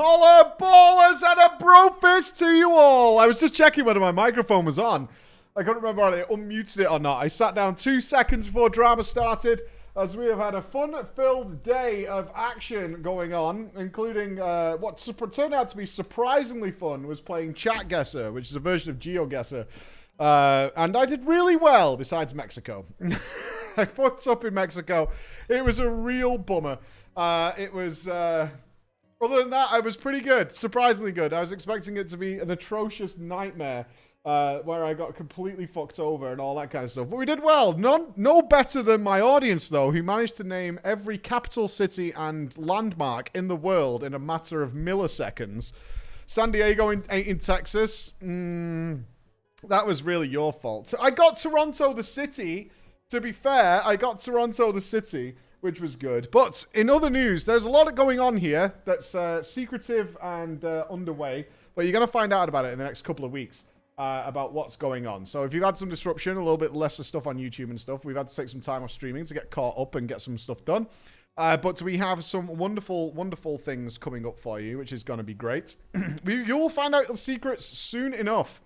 Holla ballers and a bro fist to you all. I was just checking whether my microphone was on. I couldn't remember whether I unmuted it or not. I sat down 2 seconds before drama started, as we have had a fun-filled day of action going on, including what turned out to be surprisingly fun was playing Chat Guesser, which is a version of GeoGuessr. And I did really well, besides Mexico. I fucked up in Mexico. It was a real bummer. Other than that, I was pretty good. Surprisingly good. I was expecting it to be an atrocious nightmare where I got completely fucked over and all that kind of stuff. But we did well. No better than my audience, though, who managed to name every capital city and landmark in the world in a matter of milliseconds. San Diego in Texas. That was really your fault. I got Toronto, the city. To be fair, I got Toronto, the city, which was good. But in other news, there's a lot going on here that's secretive and underway. But you're going to find out about it in the next couple of weeks about what's going on. So if you've had some disruption, a little bit less of stuff on YouTube and stuff, we've had to take some time off streaming to get caught up and get some stuff done. But we have some wonderful, wonderful things coming up for you, which is going to be great. You will find out the secrets soon enough.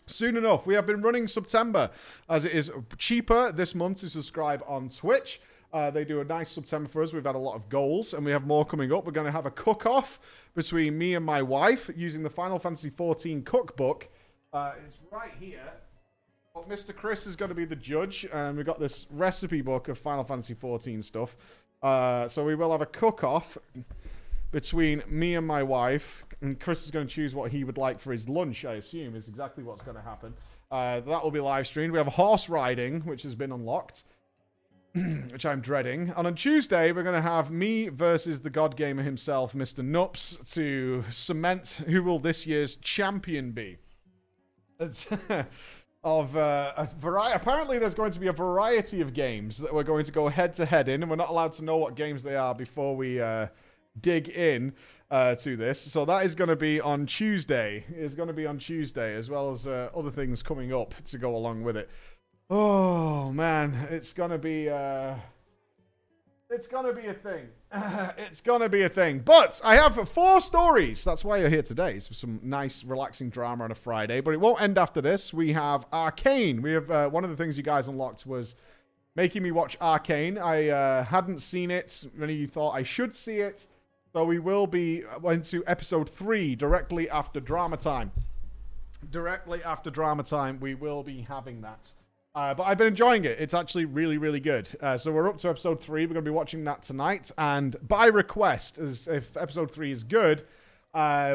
Soon enough. We have been running September, as it is cheaper this month to subscribe on Twitch. They do a nice September for us. We've had a lot of goals, and we have more coming up. We're going to have a cook-off between me and my wife using the Final Fantasy XIV cookbook. It's right here. But Mr. Chris is going to be the judge, and we've got this recipe book of Final Fantasy XIV stuff. So we will have a cook-off between me and my wife, and Chris is going to choose what he would like for his lunch, I assume, is exactly what's going to happen. That will be live streamed. We have horse riding, which has been unlocked, which I'm dreading. And on Tuesday, we're going to have me versus the God Gamer himself, Mr. Nups, to cement who will this year's champion be. It's apparently there's going to be a variety of games that we're going to go head-to-head in, and we're not allowed to know what games they are before we dig in to this. So that is going to be on Tuesday. It's going to be on Tuesday, as well as other things coming up to go along with it. Oh man, it's gonna be a thing. It's gonna be a thing. But I have 4 stories. That's why you're here today. It's some nice, relaxing drama on a Friday. But it won't end after this. We have Arcane. We have one of the things you guys unlocked was making me watch Arcane. I hadn't seen it. Many of you thought I should see it. So we will be into episode 3 directly after drama time. Directly after drama time, we will be having that. But I've been enjoying it. It's actually really, really good. So we're up to episode 3. We're going to be watching that tonight. And by request, if episode 3 is good,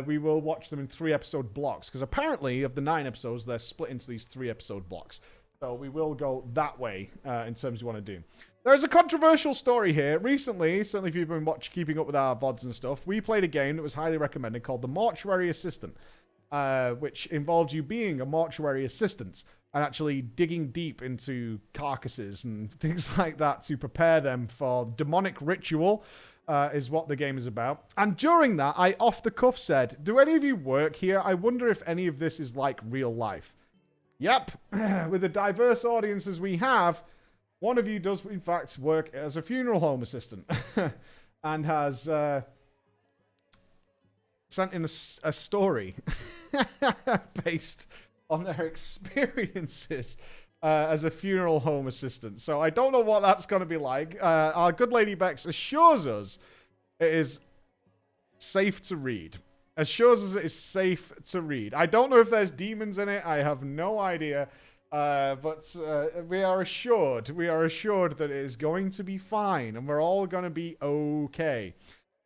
we will watch them in 3-episode blocks. Because apparently, of the 9 episodes, they're split into these 3-episode blocks. So we will go that way in terms you want to do. There's a controversial story here. Recently, certainly if you've been keeping up with our VODs and stuff, we played a game that was highly recommended called The Mortuary Assistant, which involved you being a mortuary assistant and actually digging deep into carcasses and things like that to prepare them for demonic ritual, is what the game is about. And during that, I off the cuff said, do any of you work here? I wonder if any of this is like real life. Yep, with the diverse audiences we have, one of you does in fact work as a funeral home assistant and has sent in a story based on their experiences as a funeral home assistant. So I don't know what that's going to be like. Our good lady Bex assures us it is safe to read. Assures us it is safe to read. I don't know if there's demons in it. I have no idea. But we are assured that it is going to be fine. And we're all going to be okay.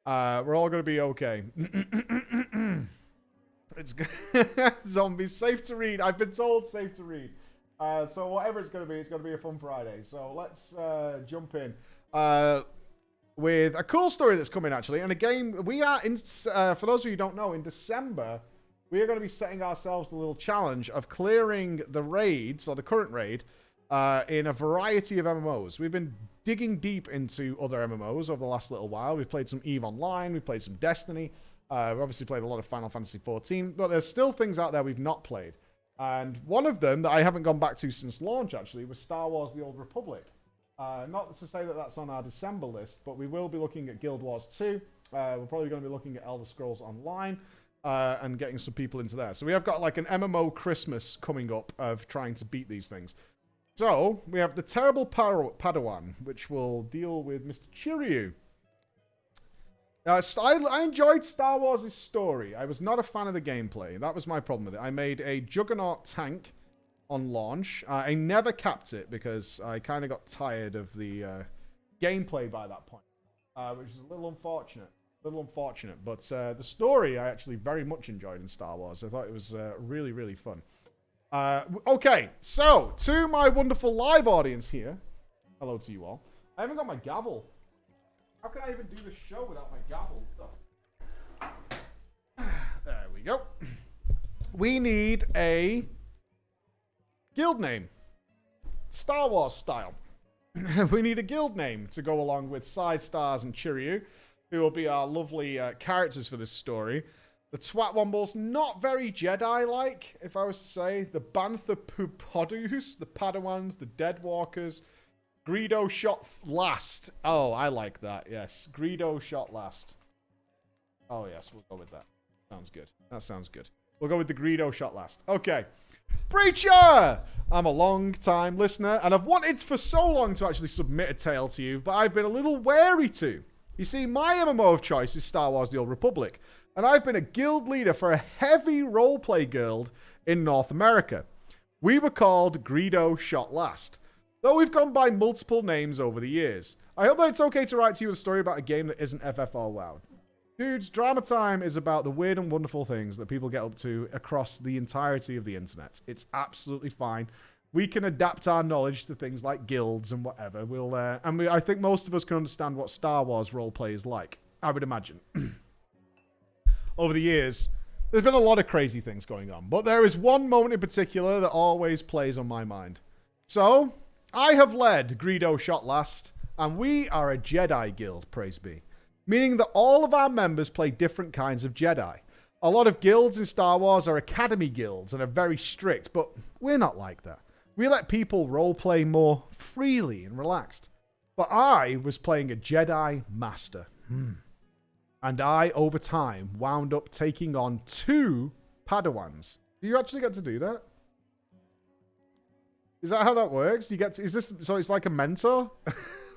We're all going to be okay. It's zombies, safe to read. I've been told safe to read. So whatever it's going to be a fun Friday. So let's jump in with a cool story that's coming actually. And a game we are in. For those of you who don't know, in December we are going to be setting ourselves the little challenge of clearing the raids or the current raid in a variety of MMOs. We've been digging deep into other MMOs over the last little while. We've played some EVE Online. We've played some Destiny. We've obviously played a lot of Final Fantasy XIV, but there's still things out there we've not played. And one of them that I haven't gone back to since launch, actually, was Star Wars The Old Republic. Not to say that that's on our December list, but we will be looking at Guild Wars 2. We're probably going to be looking at Elder Scrolls Online and getting some people into there. So we have got like an MMO Christmas coming up of trying to beat these things. So we have the Terrible Padawan, which will deal with Mr. Chiryu. I enjoyed Star Wars' story. I was not a fan of the gameplay. That was my problem with it. I made a Juggernaut tank on launch. I never capped it because I kind of got tired of the gameplay by that point, which is a little unfortunate. But the story I actually very much enjoyed in Star Wars. I thought it was really, really fun. Okay, so to my wonderful live audience here, hello to you all. I haven't got my gavel. How can I even do the show without my gavel? There we go. We need a guild name. Star Wars style. We need a guild name to go along with Side Stars and Chiryu, who will be our lovely characters for this story. The Twatwombles, not very Jedi-like, if I was to say. The Bantha Pupodus, the Padawans, the Deadwalkers. Greedo shot last. Oh, I like that, yes. Greedo shot last. Oh, yes, we'll go with that. Sounds good. That sounds good. We'll go with the Greedo shot last. Okay. Breacher! I'm a long-time listener, and I've wanted for so long to actually submit a tale to you, but I've been a little wary to. You see, my MMO of choice is Star Wars The Old Republic, and I've been a guild leader for a heavy roleplay guild in North America. We were called Greedo Shot Last, though we've gone by multiple names over the years. I hope that it's okay to write to you a story about a game that isn't FFR WoW. Dudes, Drama Time is about the weird and wonderful things that people get up to across the entirety of the internet. It's absolutely fine. We can adapt our knowledge to things like guilds and whatever. I think most of us can understand what Star Wars roleplay is like, I would imagine. Over the years, there's been a lot of crazy things going on, but there is one moment in particular that always plays on my mind. So, I have led Greedo Shot Last, and we are a Jedi guild, praise be. Meaning that all of our members play different kinds of Jedi. A lot of guilds in Star Wars are academy guilds and are very strict, but we're not like that. We let people roleplay more freely and relaxed. But I was playing a Jedi Master. And I, over time, wound up taking on 2 Padawans. Do you actually get to do that? Is that how that works? So it's like a mentor?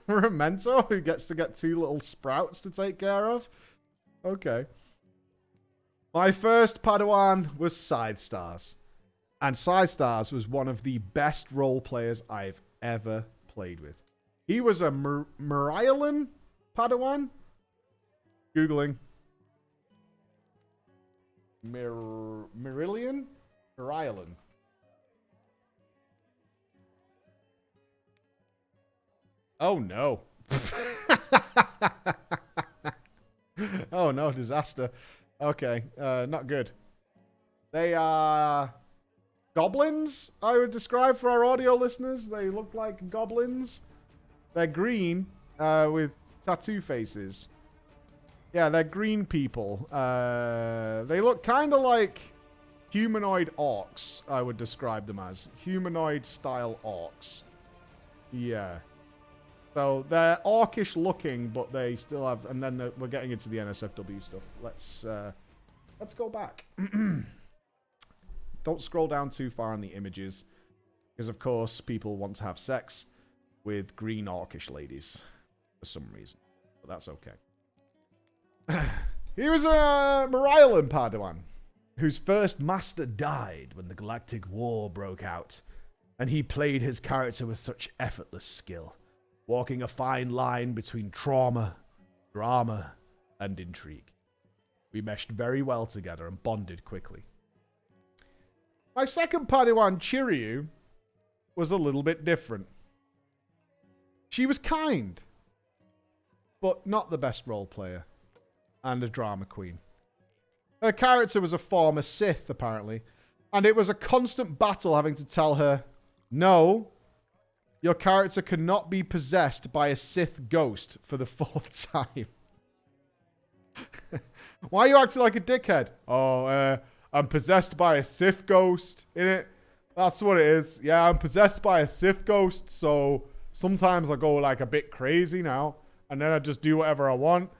We're a mentor who gets to get 2 little sprouts to take care of? Okay. My first Padawan was Side Stars. And Side Stars was one of the best role players I've ever played with. He was a Myrailan Padawan. Googling. Myrailan? Oh no. Oh no, disaster. Okay, not good. They are goblins, I would describe for our audio listeners. They look like goblins. They're green with tattoo faces. Yeah, they're green people. They look kind of like humanoid orcs, I would describe them as. Humanoid-style orcs. Yeah. So they're orcish looking, but they still have... And then we're getting into the NSFW stuff. Let's go back. Don't scroll down too far on the images. Because, of course, people want to have sex with green orcish ladies. For some reason. But that's okay. He was a Myrailan Padawan, whose first master died when the Galactic War broke out, and he played his character with such effortless skill, walking a fine line between trauma, drama, and intrigue. We meshed very well together and bonded quickly. My second Padawan, Chiryu, was a little bit different. She was kind, but not the best role player. And a drama queen. Her character was a former Sith, apparently, and it was a constant battle having to tell her, no, your character cannot be possessed by a Sith ghost for the 4th time. Why are you acting like a dickhead? Oh, I'm possessed by a Sith ghost, innit? That's what it is. Yeah, I'm possessed by a Sith ghost, so sometimes I go like a bit crazy now, and then I just do whatever I want.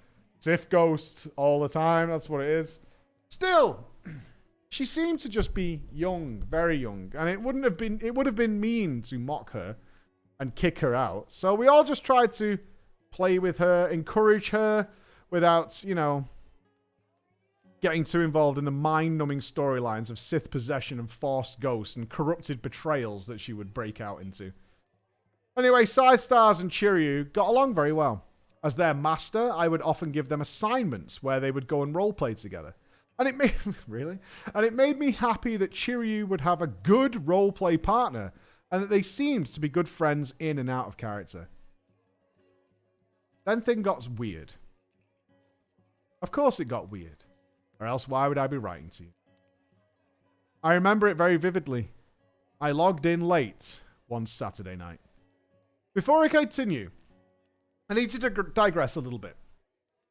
Sith ghost all the time. That's what it is. Still, she seemed to just be young, very young. And it would have been mean to mock her and kick her out. So we all just tried to play with her, encourage her without, you know, getting too involved in the mind-numbing storylines of Sith possession and forced ghosts and corrupted betrayals that she would break out into. Anyway, Side Stars and Chiryu got along very well. As their master, I would often give them assignments where they would go and roleplay together. And it made really? And it made me happy that Chiryu would have a good roleplay partner and that they seemed to be good friends in and out of character. Then things got weird. Of course it got weird. Or else why would I be writing to you? I remember it very vividly. I logged in late one Saturday night. Before I continue, I need to digress a little bit.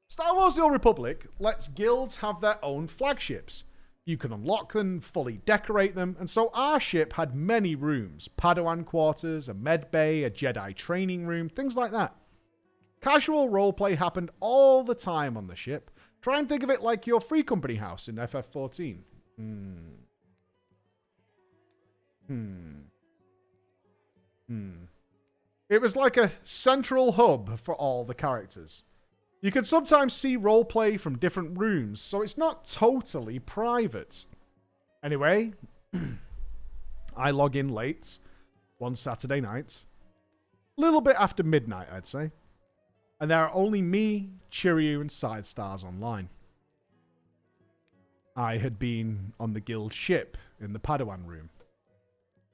Star Wars The Old Republic lets guilds have their own flagships. You can unlock them, fully decorate them, and so our ship had many rooms. Padawan quarters, a med bay, a Jedi training room, things like that. Casual roleplay happened all the time on the ship. Try and think of it like your Free Company house in FF14. It was like a central hub for all the characters. You could sometimes see roleplay from different rooms, so it's not totally private. Anyway, I log in late one Saturday night. A little bit after midnight, I'd say. And there are only me, Chiryu, and Side Stars online. I had been on the guild ship in the Padawan room.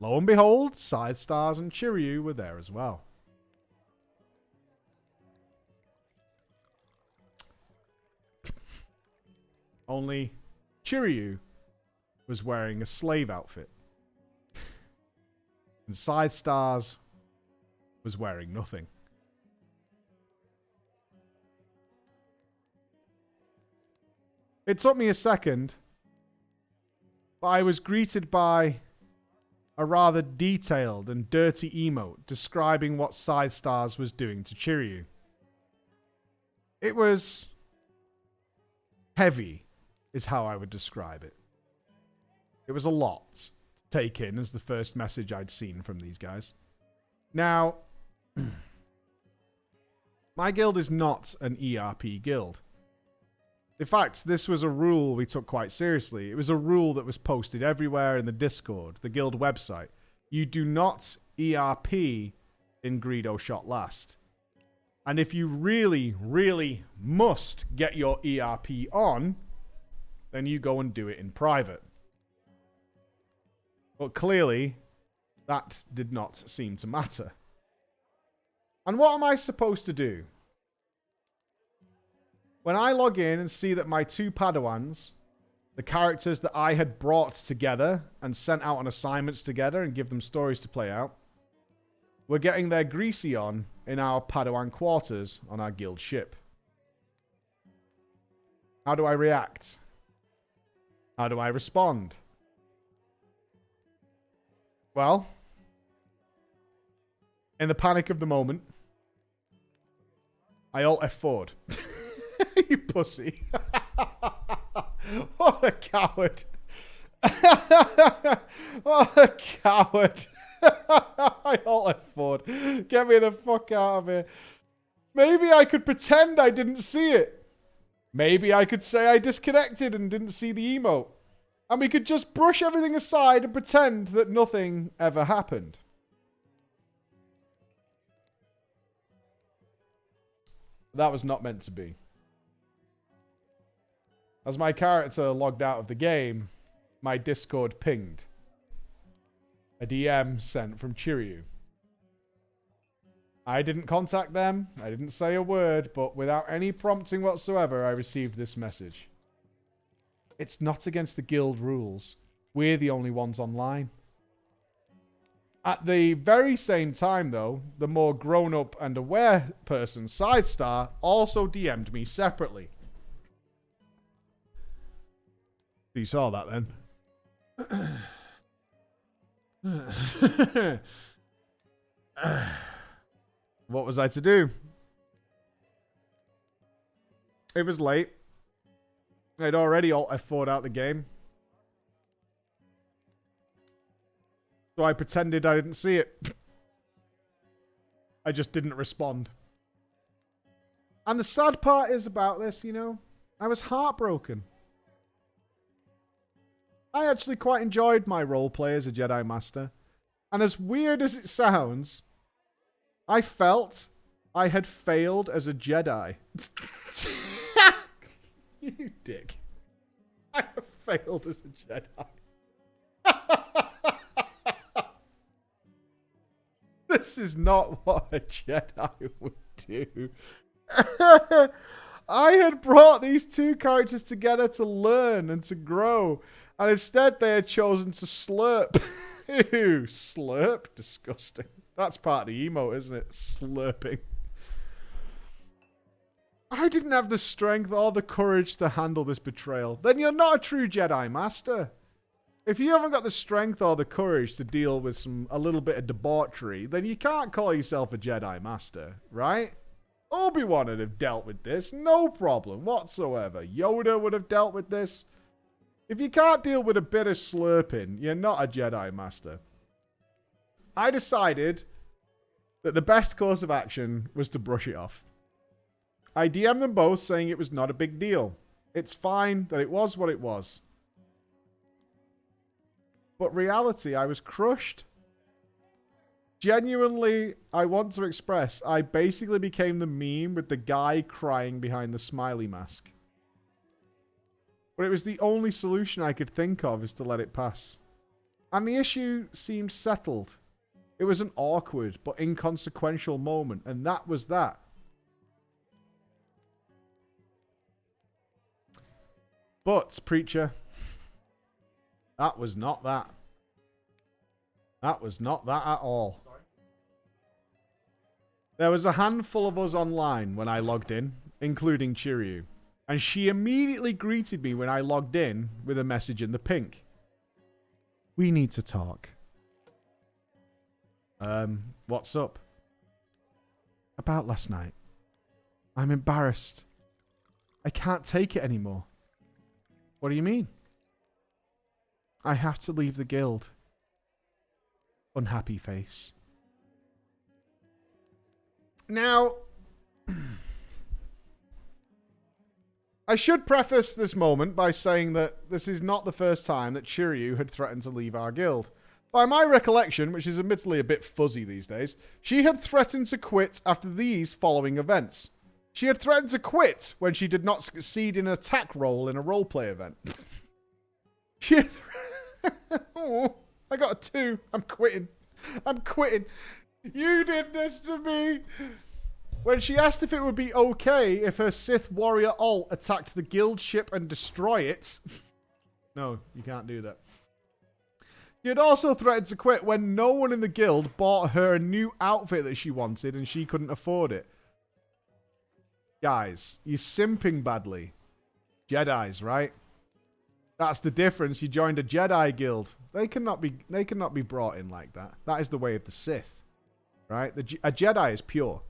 Lo and behold, Side Stars and Chiryu were there as well. Only Chiryu was wearing a slave outfit. And Side Stars was wearing nothing. It took me a second, but I was greeted by a rather detailed and dirty emote describing what Side Stars was doing to Chiryu. It was heavy, is how I would describe it. It was a lot to take in as the first message I'd seen from these guys. Now, my guild is not an ERP guild. In fact, this was a rule we took quite seriously. It was a rule that was posted everywhere in the Discord, the guild website. You do not ERP in Greedo Shot Last. And if you really, really must get your ERP on, then you go and do it in private. But clearly, that did not seem to matter. And what am I supposed to do? When I log in and see that my two Padawans, the characters that I had brought together and sent out on assignments together and give them stories to play out, were getting their greasy on in our Padawan quarters on our guild ship. How do I react? How do I respond? Well, in the panic of the moment, I alt F4'd. You pussy. What a coward. What a coward. I alt F4'd. Get me the fuck out of here. Maybe I could pretend I didn't see it. Maybe I could say I disconnected and didn't see the emote. And we could just brush everything aside and pretend that nothing ever happened. That was not meant to be. As my character logged out of the game, my Discord pinged. A DM sent from Chiryu. I didn't contact them, I didn't say a word, but without any prompting whatsoever, I received this message. It's not against the guild rules. We're the only ones online. At the very same time, though, the more grown-up and aware person, Sidestar, also DM'd me separately. You saw that then. What was I to do? It was late. I'd already alt F4'd out the game. So I pretended I didn't see it. I just didn't respond. And the sad part is about this, you know, I was heartbroken. I actually quite enjoyed my roleplay as a Jedi Master. And as weird as it sounds, I felt I had failed as a Jedi. You dick. I have failed as a Jedi. This is not what a Jedi would do. I had brought these two characters together to learn and to grow, and instead they had chosen to slurp. Ew, slurp? Disgusting. That's part of the emote, isn't it? Slurping. I didn't have the strength or the courage to handle this betrayal. Then you're not a true Jedi Master. If you haven't got the strength or the courage to deal with a little bit of debauchery, then you can't call yourself a Jedi Master, right? Obi-Wan would have dealt with this, no problem whatsoever. Yoda would have dealt with this. If you can't deal with a bit of slurping, you're not a Jedi Master. I decided that the best course of action was to brush it off. I DM'd them both saying it was not a big deal. It's fine that it was what it was. But reality, I was crushed. Genuinely, I want to express, I basically became the meme with the guy crying behind the smiley mask. But it was the only solution I could think of is to let it pass. And the issue seemed settled. It was an awkward but inconsequential moment, and that was that. But, Preacher, that was not that. That was not that at all. There was a handful of us online when I logged in, including Chiryu. And she immediately greeted me when I logged in with a message in the pink. We need to talk. What's up? About last night. I'm embarrassed. I can't take it anymore. What do you mean? I have to leave the guild. Unhappy face. Now, I should preface this moment by saying that this is not the first time that Chiryu had threatened to leave our guild. By my recollection, which is admittedly a bit fuzzy these days, she had threatened to quit after these following events. She had threatened to quit when she did not succeed in an attack roll in a roleplay event. She had oh, I got a 2. I'm quitting. I'm quitting. You did this to me. When she asked if it would be okay if her Sith warrior alt attacked the guild ship and destroy it. No, you can't do that. She had also threatened to quit when no one in the guild bought her a new outfit that she wanted and she couldn't afford it. Guys, you're simping badly. Jedis, right? That's the difference. You joined a Jedi guild. They cannot be brought in like that. That is the way of the Sith. Right? A Jedi is pure.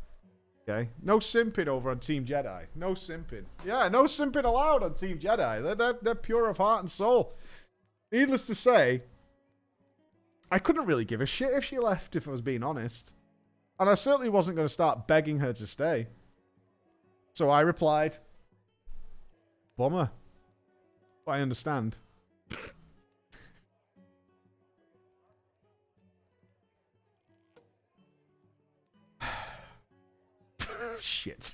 Okay? No simping over on Team Jedi. No simping. Yeah, no simping allowed on Team Jedi. They're pure of heart and soul. Needless to say, I couldn't really give a shit if she left, if I was being honest. And I certainly wasn't going to start begging her to stay. So I replied, bummer. But I understand. Shit.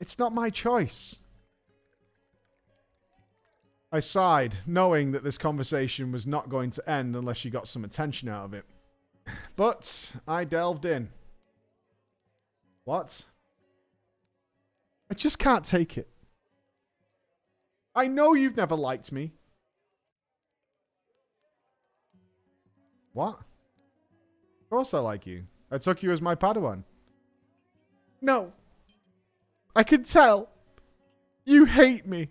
It's not my choice. I sighed, knowing that this conversation was not going to end unless she got some attention out of it. But I delved in. What? I just can't take it. I know you've never liked me. What? Of course I like you. I took you as my Padawan. No. I can tell. You hate me.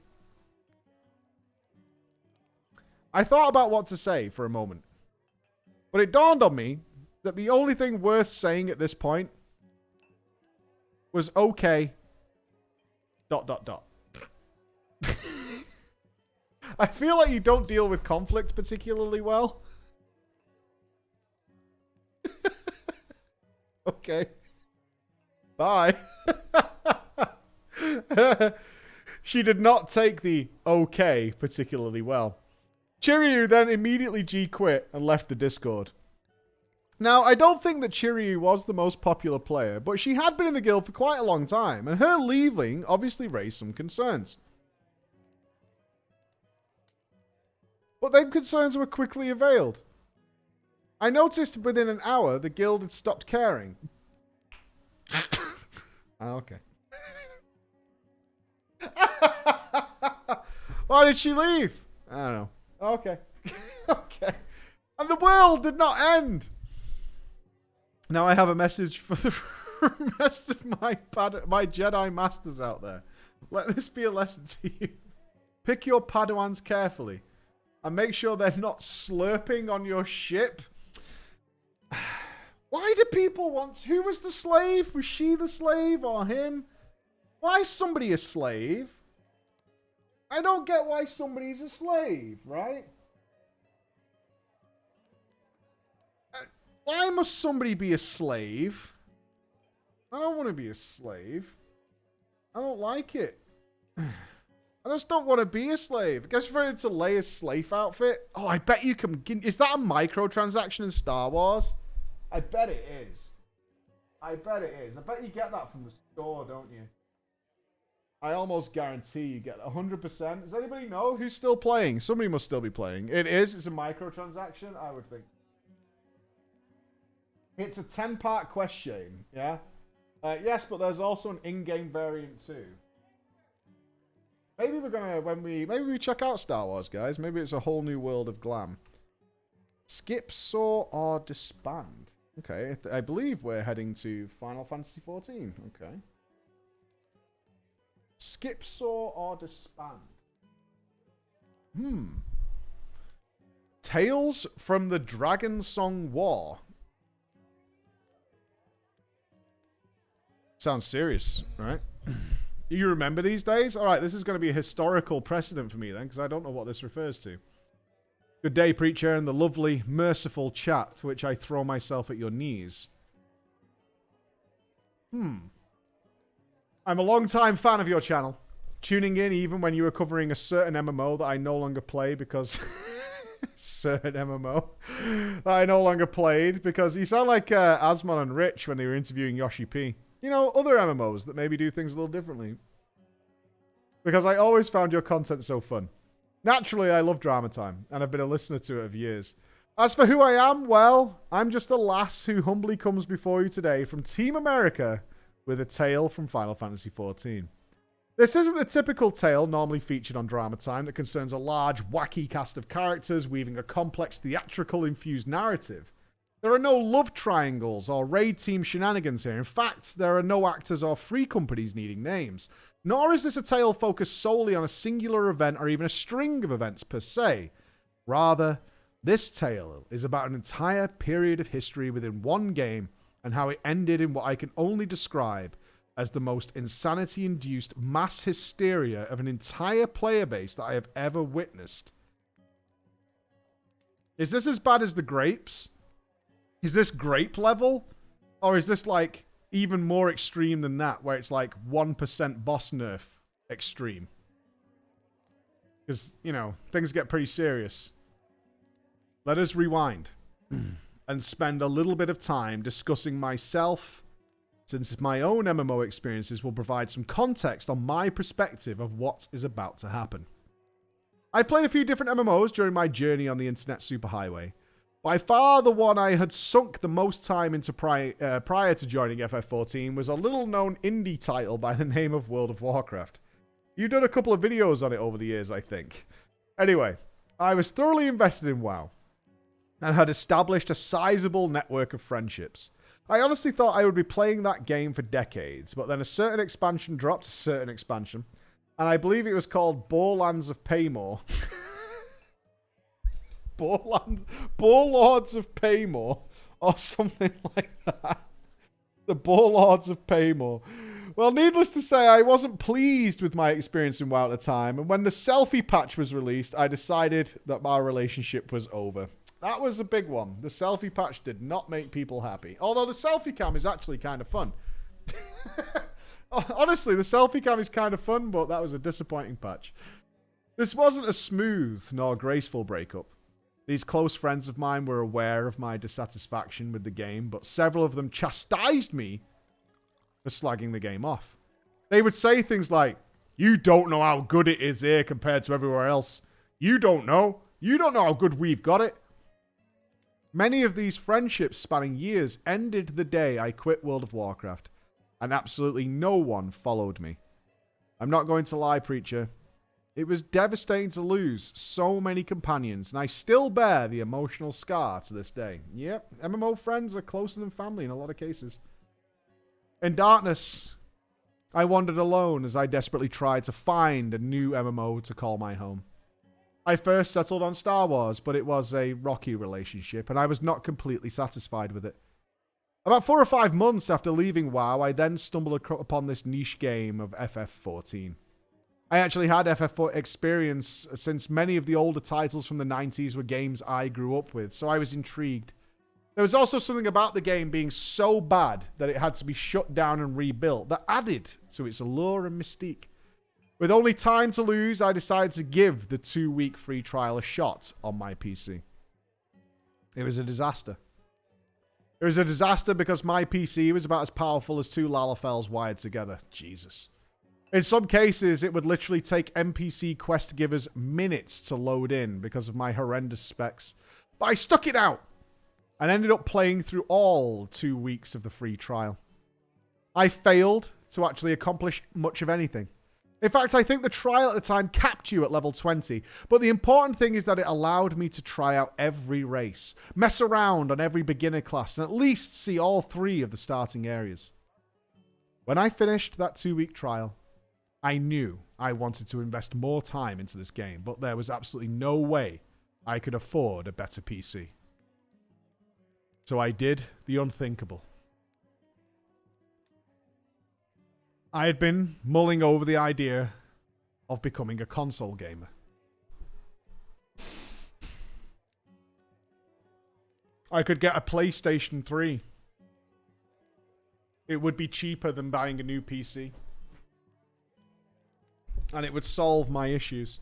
I thought about what to say for a moment. But it dawned on me that the only thing worth saying at this point was okay. ... I feel like you don't deal with conflict particularly well. Okay. Bye. She did not take the okay particularly well. Chiryu then immediately G-quit and left the Discord. Now, I don't think that Chiryu was the most popular player, but she had been in the guild for quite a long time, and her leaving obviously raised some concerns. But them concerns were quickly availed. I noticed within an hour the guild had stopped caring. Okay. Why did she leave? I don't know. Okay. Okay. And the world did not end. Now I have a message for the rest of my Jedi Masters out there. Let this be a lesson to you. Pick your Padawans carefully. And make sure they're not slurping on your ship. Why do people want... Who was the slave? Was she the slave or him? Why is somebody a slave? I don't get why somebody's a slave, right? Why must somebody be a slave? I don't want to be a slave. I don't like it. I just don't want to be a slave. I guess for him to lay a slave outfit. Oh, I bet you can... Is that a microtransaction in Star Wars? I bet it is. I bet it is. I bet you get that from the store, don't you? I almost guarantee you get 100%. Does anybody know who's still playing? Somebody must still be playing. It is. It's a microtransaction, I would think. It's a 10-part question, yeah? Yes, but there's also an in-game variant too. Maybe we're gonna, maybe we check out Star Wars, guys. Maybe it's a whole new world of glam. Skip, Soar, or Disband. Okay, I believe we're heading to Final Fantasy XIV. Okay. Skip, Soar, or Disband. Tales from the Dragon Song War. Sounds serious, right? You remember these days? All right, this is going to be a historical precedent for me then, because I don't know what this refers to. Good day, preacher, and the lovely, merciful chat to which I throw myself at your knees. I'm a long-time fan of your channel. Tuning in even when you were covering a certain MMO that I no longer play because... certain MMO that I no longer played because you sound like Asmon and Rich when they were interviewing Yoshi P. You know, other MMOs that maybe do things a little differently. Because I always found your content so fun. Naturally, I love Drama Time, and I've been a listener to it for years. As for who I am, well, I'm just a lass who humbly comes before you today from Team America with a tale from Final Fantasy XIV. This isn't the typical tale normally featured on Drama Time that concerns a large, wacky cast of characters weaving a complex, theatrical-infused narrative. There are no love triangles or raid team shenanigans here. In fact, there are no actors or free companies needing names. Nor is this a tale focused solely on a singular event or even a string of events per se. Rather, this tale is about an entire period of history within one game and how it ended in what I can only describe as the most insanity-induced mass hysteria of an entire player base that I have ever witnessed. Is this as bad as the grapes? Is this grape level? Or is this like even more extreme than that, where it's like 1% boss nerf extreme? Because, you know, things get pretty serious. Let us rewind and spend a little bit of time discussing myself, since my own MMO experiences will provide some context on my perspective of what is about to happen. I played a few different MMOs during my journey on the internet superhighway. By far the one I had sunk the most time into prior to joining FF14 was a little-known indie title by the name of World of Warcraft. You've done a couple of videos on it over the years, I think. Anyway, I was thoroughly invested in WoW and had established a sizable network of friendships. I honestly thought I would be playing that game for decades, but then a certain expansion dropped, and I believe it was called Boarlands of Paymore. Boarlords of Paymore, or something like that. The Boarlords of Paymore Well, needless to say, I wasn't pleased with my experience in WoW at the time, and when the selfie patch was released, I decided that my relationship was over. That was a big one. The selfie patch did not make people happy. Although the selfie cam is actually kind of fun. Honestly, the selfie cam is kind of fun, but that was a disappointing patch. This wasn't a smooth nor graceful breakup. These close friends of mine were aware of my dissatisfaction with the game, but several of them chastised me for slagging the game off. They would say things like, "You don't know how good it is here compared to everywhere else. You don't know. You don't know how good we've got it." Many of these friendships spanning years ended the day I quit World of Warcraft, and absolutely no one followed me. I'm not going to lie, Preacher. It was devastating to lose so many companions, and I still bear the emotional scar to this day. Yep, MMO friends are closer than family in a lot of cases. In darkness, I wandered alone as I desperately tried to find a new MMO to call my home. I first settled on Star Wars, but it was a rocky relationship, and I was not completely satisfied with it. About 4 or 5 months after leaving WoW, I then stumbled upon this niche game of FF14. I actually had FF4 experience since many of the older titles from the 90s were games I grew up with, so I was intrigued. There was also something about the game being so bad that it had to be shut down and rebuilt that added to its allure and mystique. With only time to lose, I decided to give the 2-week free trial a shot on my PC. It was a disaster. It was a disaster because my PC was about as powerful as 2 Lalafells wired together. Jesus. In some cases, it would literally take NPC quest givers minutes to load in because of my horrendous specs. But I stuck it out and ended up playing through all 2 weeks of the free trial. I failed to actually accomplish much of anything. In fact, I think the trial at the time capped you at level 20, but the important thing is that it allowed me to try out every race, mess around on every beginner class, and at least see all 3 of the starting areas. When I finished that 2-week trial, I knew I wanted to invest more time into this game, but there was absolutely no way I could afford a better PC. So I did the unthinkable. I had been mulling over the idea of becoming a console gamer. I could get a PlayStation 3. It would be cheaper than buying a new PC. And it would solve my issues.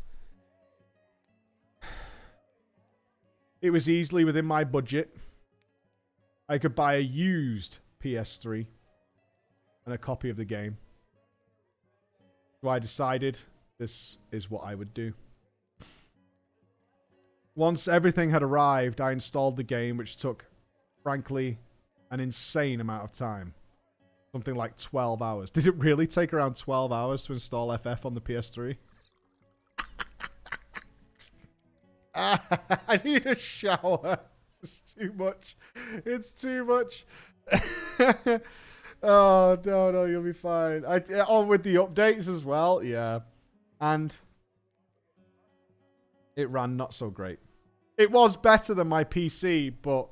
It was easily within my budget. I could buy a used PS3 and a copy of the game. So I decided this is what I would do. Once everything had arrived, I installed the game, which took, frankly, an insane amount of time. Something like 12 hours. Did it really take around 12 hours to install FF on the PS3? I need a shower. It's too much. It's too much. Oh, no, you'll be fine. With the updates as well, yeah. And it ran not so great. It was better than my PC, but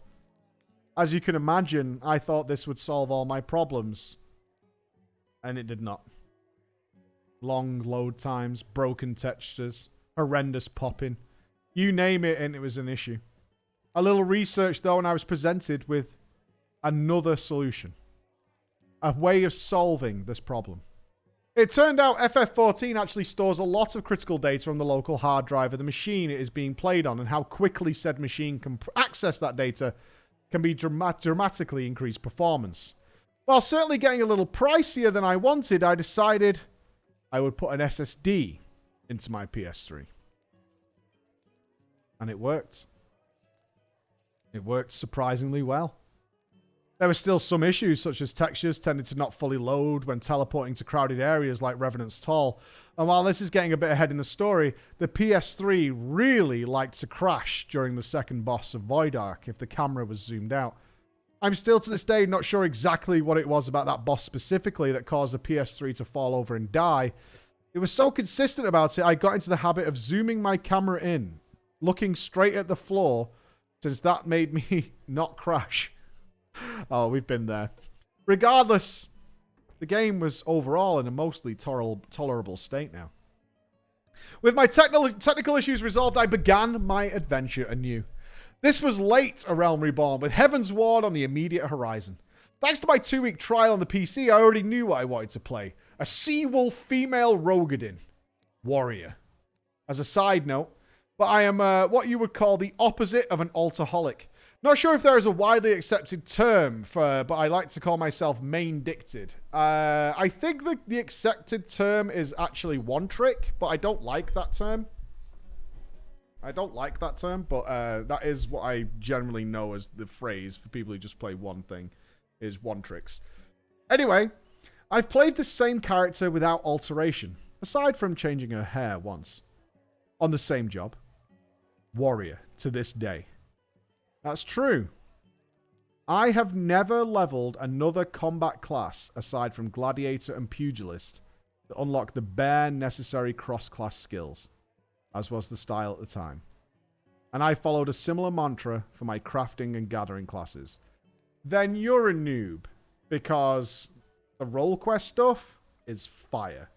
as you can imagine, I thought this would solve all my problems. And it did not. Long load times, broken textures, horrendous popping. You name it, and it was an issue. A little research, though, and I was presented with another solution. A way of solving this problem. It turned out FF14 actually stores a lot of critical data on the local hard drive of the machine it is being played on, and how quickly said machine can access that data can be dramatically increase performance. While certainly getting a little pricier than I wanted, I decided I would put an SSD into my PS3. And it worked. It worked surprisingly well. There were still some issues, such as textures tended to not fully load when teleporting to crowded areas like Revenant's Toll. And while this is getting a bit ahead in the story, the PS3 really liked to crash during the second boss of Void Ark if the camera was zoomed out. I'm still to this day not sure exactly what it was about that boss specifically that caused the PS3 to fall over and die. It was so consistent about it, I got into the habit of zooming my camera in, looking straight at the floor, since that made me not crash. Oh, we've been there. Regardless, The game was overall in a mostly tolerable state now. With my technical issues resolved, I began my adventure anew. This was late A Realm Reborn, with Heaven's Ward on the immediate horizon. Thanks to my 2-week trial on the PC, I already knew what I wanted to play. A Seawolf female Rogadin warrior. As a side note, but I am what you would call the opposite of an alcoholic. Not sure if there is a widely accepted term for, but I like to call myself main-dicted. I think the accepted term is actually one trick, but I don't like that term. But that is what I generally know as the phrase for people who just play one thing, is one tricks. Anyway, I've played the same character without alteration, aside from changing her hair once. On the same job. Warrior, to this day. That's true. I have never leveled another combat class aside from Gladiator and Pugilist to unlock the bare necessary cross-class skills, as was the style at the time. And I followed a similar mantra for my crafting and gathering classes. Then you're a noob, because the role quest stuff is fire.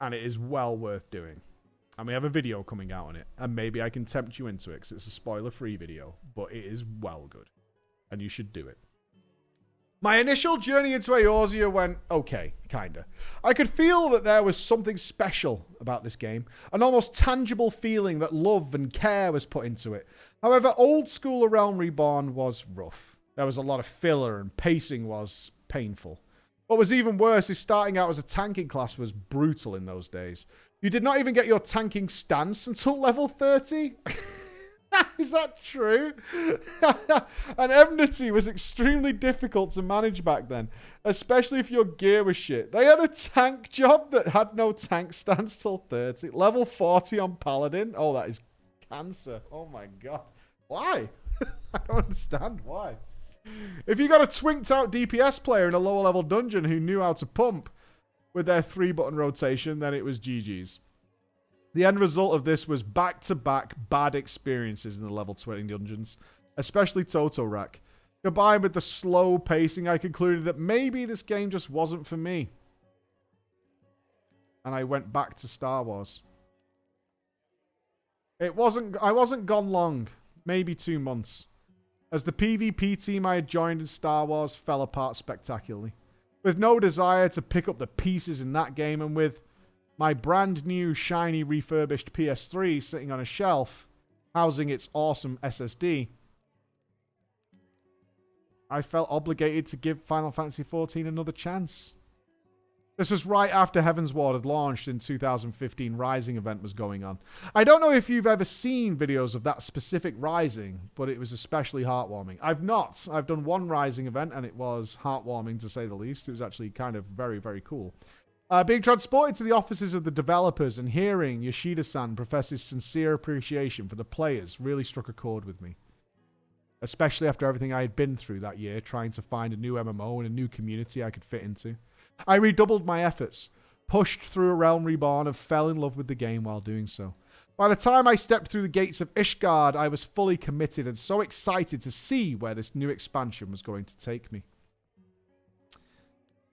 And it is well worth doing. And we have a video coming out on it. And maybe I can tempt you into it, because it's a spoiler-free video. But it is well good. And you should do it. My initial journey into Eorzea went okay, kinda. I could feel that there was something special about this game. An almost tangible feeling that love and care was put into it. However, old school A Realm Reborn was rough. There was a lot of filler and pacing was painful. What was even worse is starting out as a tanking class was brutal in those days. You did not even get your tanking stance until level 30? Is that true? And enmity was extremely difficult to manage back then, especially if your gear was shit. They had a tank job that had no tank stance till 30. Level 40 on Paladin. Oh, that is cancer. Oh my god. Why? I don't understand why. If you got a twinked out DPS player in a lower level dungeon who knew how to pump with their 3-button rotation, then it was GG's. The end result of this was back-to-back bad experiences in the level 20 dungeons, especially Totorak. Combined with the slow pacing, I concluded that maybe this game just wasn't for me. And I went back to Star Wars. I wasn't gone long, maybe 2 months, as the PvP team I had joined in Star Wars fell apart spectacularly. With no desire to pick up the pieces in that game, and with my brand new, shiny, refurbished PS3 sitting on a shelf, housing its awesome SSD, I felt obligated to give Final Fantasy XIV another chance. This was right after Heaven's Ward had launched in 2015 Rising event was going on. I don't know if you've ever seen videos of that specific Rising, but it was especially heartwarming. I've not. I've done one Rising event, and it was heartwarming to say the least. It was actually kind of very, very cool. Being transported to the offices of the developers and hearing Yoshida-san profess his sincere appreciation for the players really struck a chord with me. Especially after everything I had been through that year, trying to find a new MMO and a new community I could fit into. I redoubled my efforts, pushed through A Realm Reborn, and fell in love with the game while doing so. By the time I stepped through the gates of Ishgard, I was fully committed and so excited to see where this new expansion was going to take me.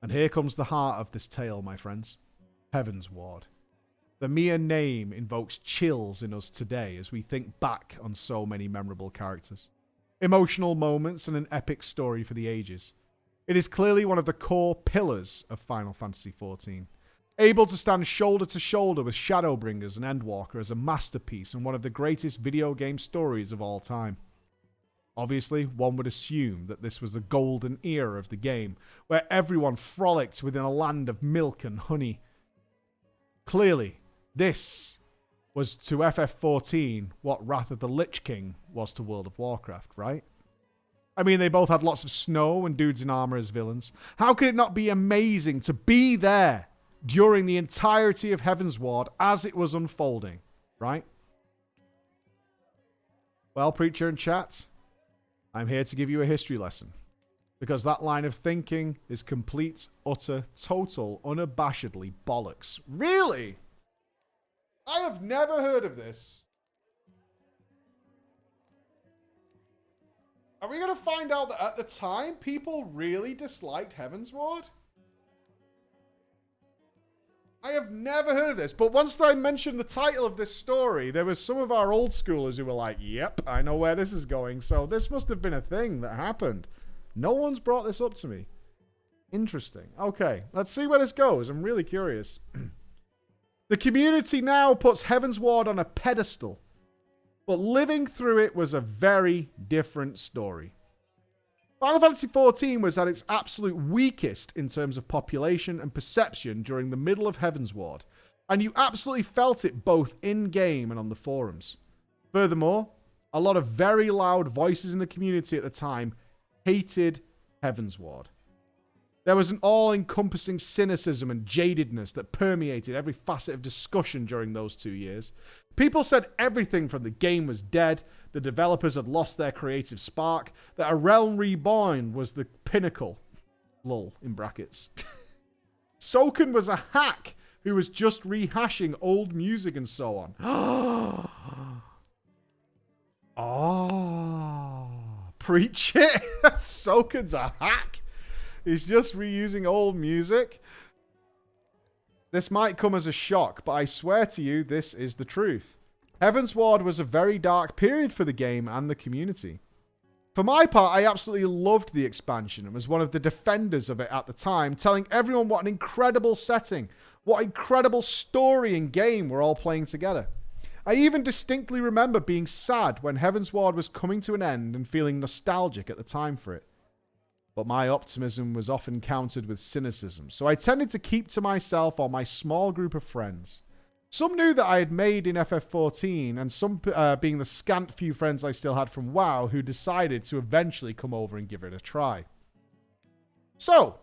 And here comes the heart of this tale, my friends. Heaven's Ward. The mere name invokes chills in us today as we think back on so many memorable characters. Emotional moments and an epic story for the ages. It is clearly one of the core pillars of Final Fantasy XIV. Able to stand shoulder to shoulder with Shadowbringers and Endwalker as a masterpiece and one of the greatest video game stories of all time. Obviously, one would assume that this was the golden era of the game, where everyone frolicked within a land of milk and honey. Clearly, this was to FF14 what Wrath of the Lich King was to World of Warcraft, right? I mean, they both had lots of snow and dudes in armor as villains. How could it not be amazing to be there during the entirety of Heaven's Ward as it was unfolding, right? Well, Preacher and chat, I'm here to give you a history lesson. Because that line of thinking is complete, utter, total, unabashedly bollocks. Really? I have never heard of this. Are we going to find out that at the time, people really disliked Heaven's Ward? I have never heard of this, but once I mentioned the title of this story, there was some of our old schoolers who were like, yep, I know where this is going. So this must have been a thing that happened. No one's brought this up to me. Interesting. Okay, let's see where this goes. I'm really curious. The community now puts Heavensward on a pedestal, but living through it was a very different story. Final Fantasy XIV was at its absolute weakest in terms of population and perception during the middle of Heavensward, and you absolutely felt it both in-game and on the forums. Furthermore, a lot of very loud voices in the community at the time hated Heavensward. There was an all-encompassing cynicism and jadedness that permeated every facet of discussion during those 2 years. People said everything from the game was dead, the developers had lost their creative spark, that A Realm Reborn was the pinnacle. Lol, in brackets. Soken was a hack who was just rehashing old music and so on. Oh, preach it. Soken's a hack. He's just reusing old music. This might come as a shock, but I swear to you, this is the truth. Heavensward was a very dark period for the game and the community. For my part, I absolutely loved the expansion and was one of the defenders of it at the time, telling everyone what an incredible setting, what incredible story and game we're all playing together. I even distinctly remember being sad when Heavensward was coming to an end and feeling nostalgic at the time for it. But my optimism was often countered with cynicism, so I tended to keep to myself or my small group of friends. Some knew that I had made in FF14, and some being the scant few friends I still had from WoW who decided to eventually come over and give it a try. So,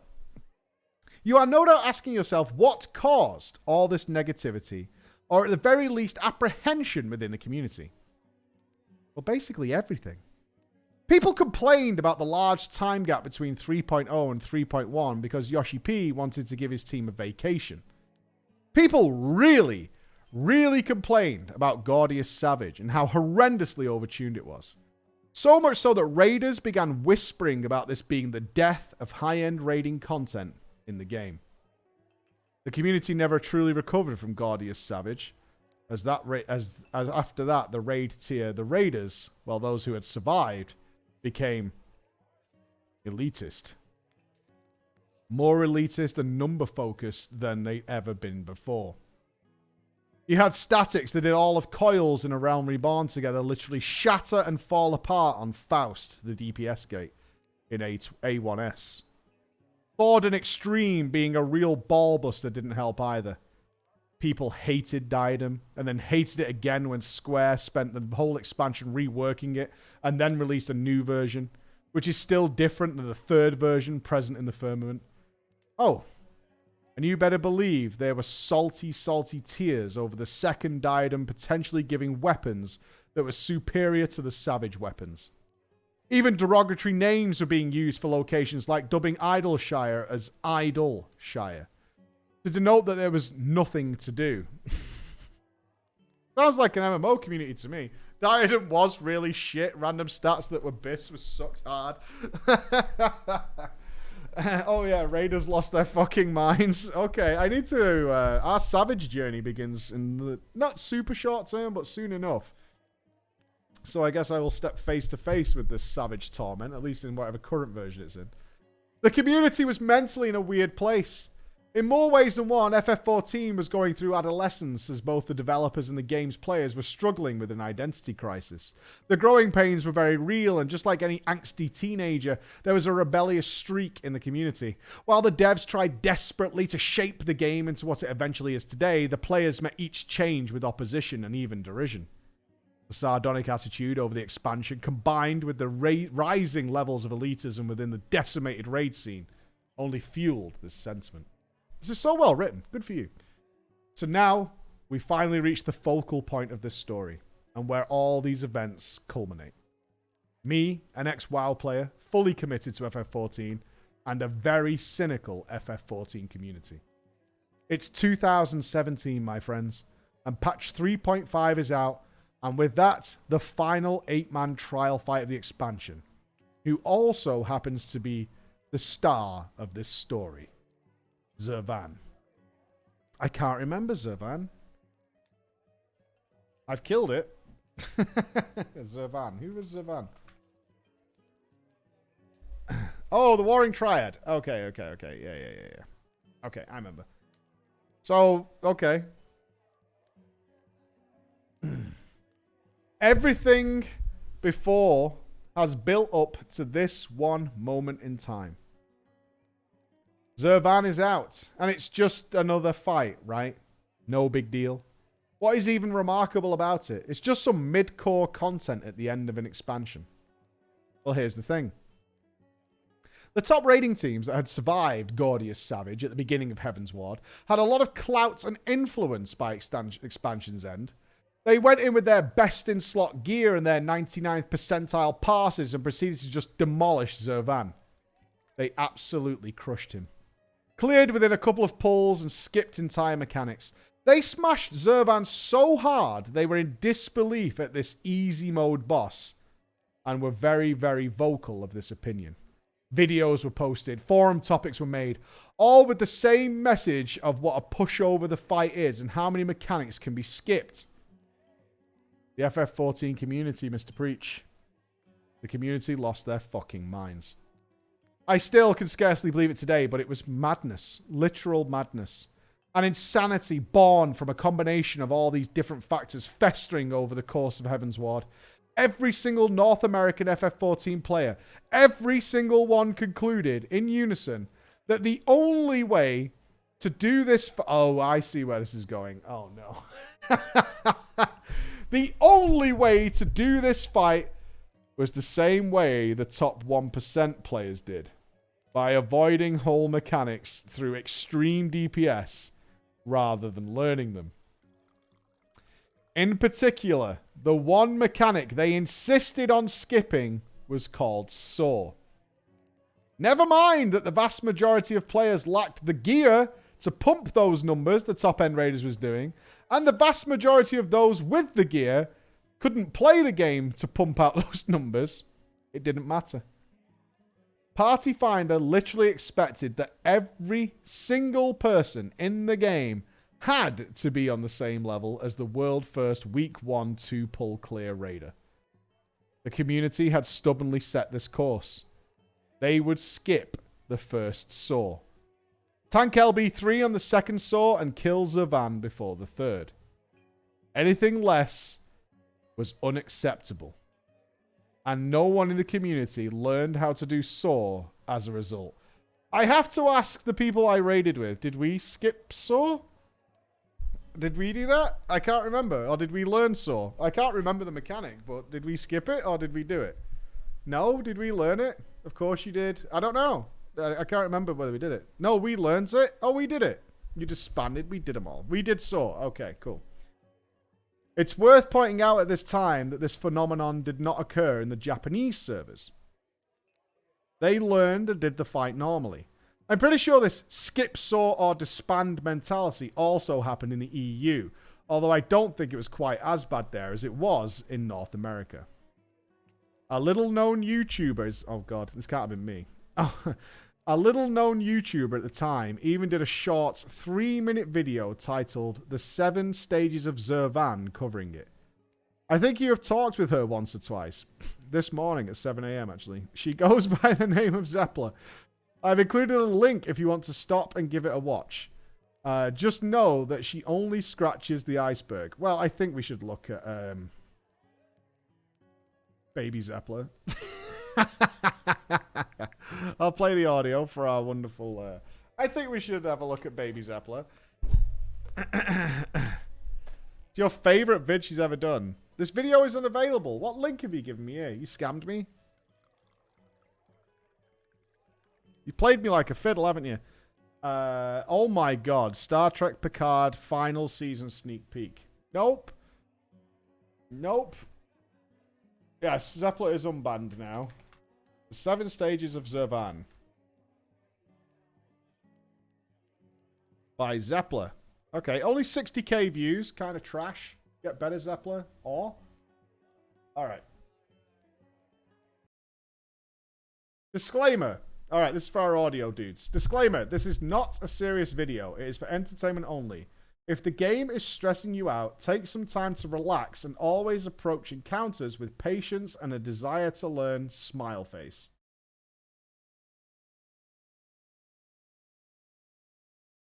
you are no doubt asking yourself what caused all this negativity, or at the very least apprehension within the community. Well, basically everything. People complained about the large time gap between 3.0 and 3.1 because Yoshi P wanted to give his team a vacation. People really complained about Gordius Savage and how horrendously overtuned it was. So much so that raiders began whispering about this being the death of high-end raiding content in the game. The community never truly recovered from Gordius Savage, as after that the raid tier, the raiders, well, those who had survived, became elitist. More elitist and number focused than they'd ever been before. You had statics that did all of coils in A Realm Reborn together literally shatter and fall apart on Faust, the DPS gate, in A1S. Thord and Extreme being a real ballbuster didn't help either. People hated Diadem, and then hated it again when Square spent the whole expansion reworking it, and then released a new version, which is still different than the third version present in the firmament. Oh, and you better believe there were salty tears over the second Diadem potentially giving weapons that were superior to the Savage weapons. Even derogatory names were being used for locations like dubbing Idleshire as Idleshire, to denote that there was nothing to do. Sounds like an MMO community to me. Diadem was really shit. Random stats that were BIS was sucked hard. Oh yeah, Raiders lost their fucking minds. Okay, I need to... our Savage journey begins in the not super short term, but soon enough. So I guess I will step face to face with this Savage torment, at least in whatever current version it's in. The community was mentally in a weird place. In more ways than one, FF14 was going through adolescence as both the developers and the game's players were struggling with an identity crisis. The growing pains were very real, and just like any angsty teenager, there was a rebellious streak in the community. While the devs tried desperately to shape the game into what it eventually is today, the players met each change with opposition and even derision. The sardonic attitude over the expansion, combined with the rising levels of elitism within the decimated raid scene, only fueled this sentiment. This is so well written. Good for you. So now, we finally reach the focal point of this story, and where all these events culminate. Me, an ex-WoW player, fully committed to FF14, and a very cynical FF14 community. It's 2017, my friends, and patch 3.5 is out, and with that, the final 8-man trial fight of the expansion, who also happens to be the star of this story. Zervan. I can't remember Zervan. I've killed it. Zervan. Who was Zervan? Oh, the Warring Triad. Okay. Yeah. Okay, I remember. So, okay. Everything before has built up to this one moment in time. Zervan is out, and it's just another fight, right? No big deal. What is even remarkable about it? It's just some mid-core content at the end of an expansion. Well, here's the thing. The top rating teams that had survived Gordius Savage at the beginning of Heaven's Ward had a lot of clout and influence by expansion's end. They went in with their best-in-slot gear and their 99th percentile passes and proceeded to just demolish Zervan. They absolutely crushed him. Cleared within a couple of pulls and skipped entire mechanics. They smashed Zervan so hard they were in disbelief at this easy mode boss and were very, very vocal of this opinion. Videos were posted, forum topics were made, all with the same message of what a pushover the fight is and how many mechanics can be skipped. The FF14 community, Mr. Preach. The community lost their fucking minds. I still can scarcely believe it today, but it was madness. Literal madness. An insanity born from a combination of all these different factors festering over the course of Heaven's Ward. Every single North American FF14 player, every single one concluded in unison that the only way to do this... Oh, I see where this is going. Oh, no. The only way to do this fight was the same way the top 1% players did. By avoiding whole mechanics through extreme DPS rather than learning them. In particular, the one mechanic they insisted on skipping was called Soar. Never mind that the vast majority of players lacked the gear to pump those numbers the top-end Raiders was doing, and the vast majority of those with the gear couldn't play the game to pump out those numbers. It didn't matter. Party Finder literally expected that every single person in the game had to be on the same level as the world first week 1 2-pull clear raider. The community had stubbornly set this course. They would skip the first Soar. Tank LB3 on the second Soar and kill Zervan before the third. Anything less was unacceptable. And no one in the community learned how to do Soar as a result. I have to ask the people I raided with, did we skip Soar? Did we do that? I can't remember. Or did we learn Soar? I can't remember the mechanic, but did we skip it or did we do it? No? Did we learn it? Of course you did. I don't know. I can't remember whether we did it. No, we learned it. Oh, we did it. You disbanded. We did them all. We did Soar. Okay, cool. It's worth pointing out at this time that this phenomenon did not occur in the Japanese servers. They learned and did the fight normally. I'm pretty sure this skip Soar or disband mentality also happened in the EU, although I don't think it was quite as bad there as it was in North America. A little known YouTuber is... Oh god, this can't have been me. A little known YouTuber at the time even did a short 3-minute video titled The 7 Stages of Zervan covering it. I think you have talked with her once or twice. This morning at 7 AM actually. She goes by the name of Zeppler. I've included a link if you want to stop and give it a watch. Just know that she only scratches the iceberg. Well, I think we should look at Baby Zeppler. I'll play the audio for our wonderful... I think we should have a look at Baby Zeppler. It's your favourite vid she's ever done. This video is unavailable. What link have you given me here? You scammed me? You played me like a fiddle, haven't you? Oh my god. Star Trek Picard final season sneak peek. Nope. Nope. Yes, Zeppler is unbanned now. The 7 Stages of Zervan. By Zeppler. Okay, only 60k views. Kind of trash. Get better, Zeppler. Or? Alright. Disclaimer. All right, this is for our audio dudes. Disclaimer, this is not a serious video. It is for entertainment only. If the game is stressing you out, take some time to relax and always approach encounters with patience and a desire to learn. Smile face.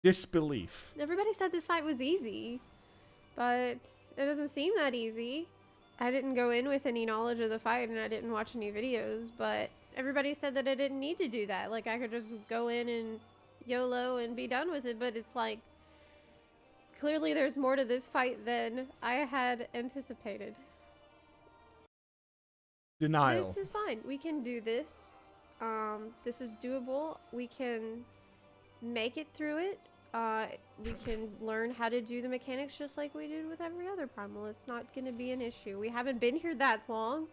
Disbelief. Everybody said this fight was easy, but it doesn't seem that easy. I didn't go in with any knowledge of the fight and I didn't watch any videos, but everybody said that I didn't need to do that. Like, I could just go in and YOLO and be done with it, but it's like, clearly there's more to this fight than I had anticipated. Denial. This is fine. We can do this. This is doable. We can make it through it. We can learn how to do the mechanics just like we did with every other primal. It's not going to be an issue. We haven't been here that long.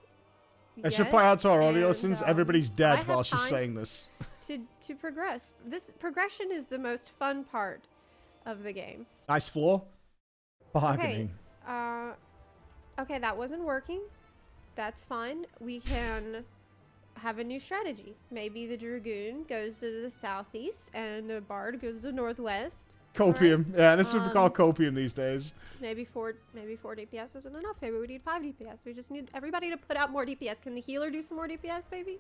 I should point out to our audio and, listeners, everybody's dead while she's time saying this. To progress. This progression is the most fun part of the game. Nice floor. Bargaining. Okay, that wasn't working. That's fine. We can have a new strategy. Maybe the Dragoon goes to the southeast and the Bard goes to the northwest. Copium. Right? Yeah, this would be called copium these days. Maybe four DPS isn't enough. Maybe we need 5 DPS. We just need everybody to put out more DPS. Can the healer do some more DPS, baby?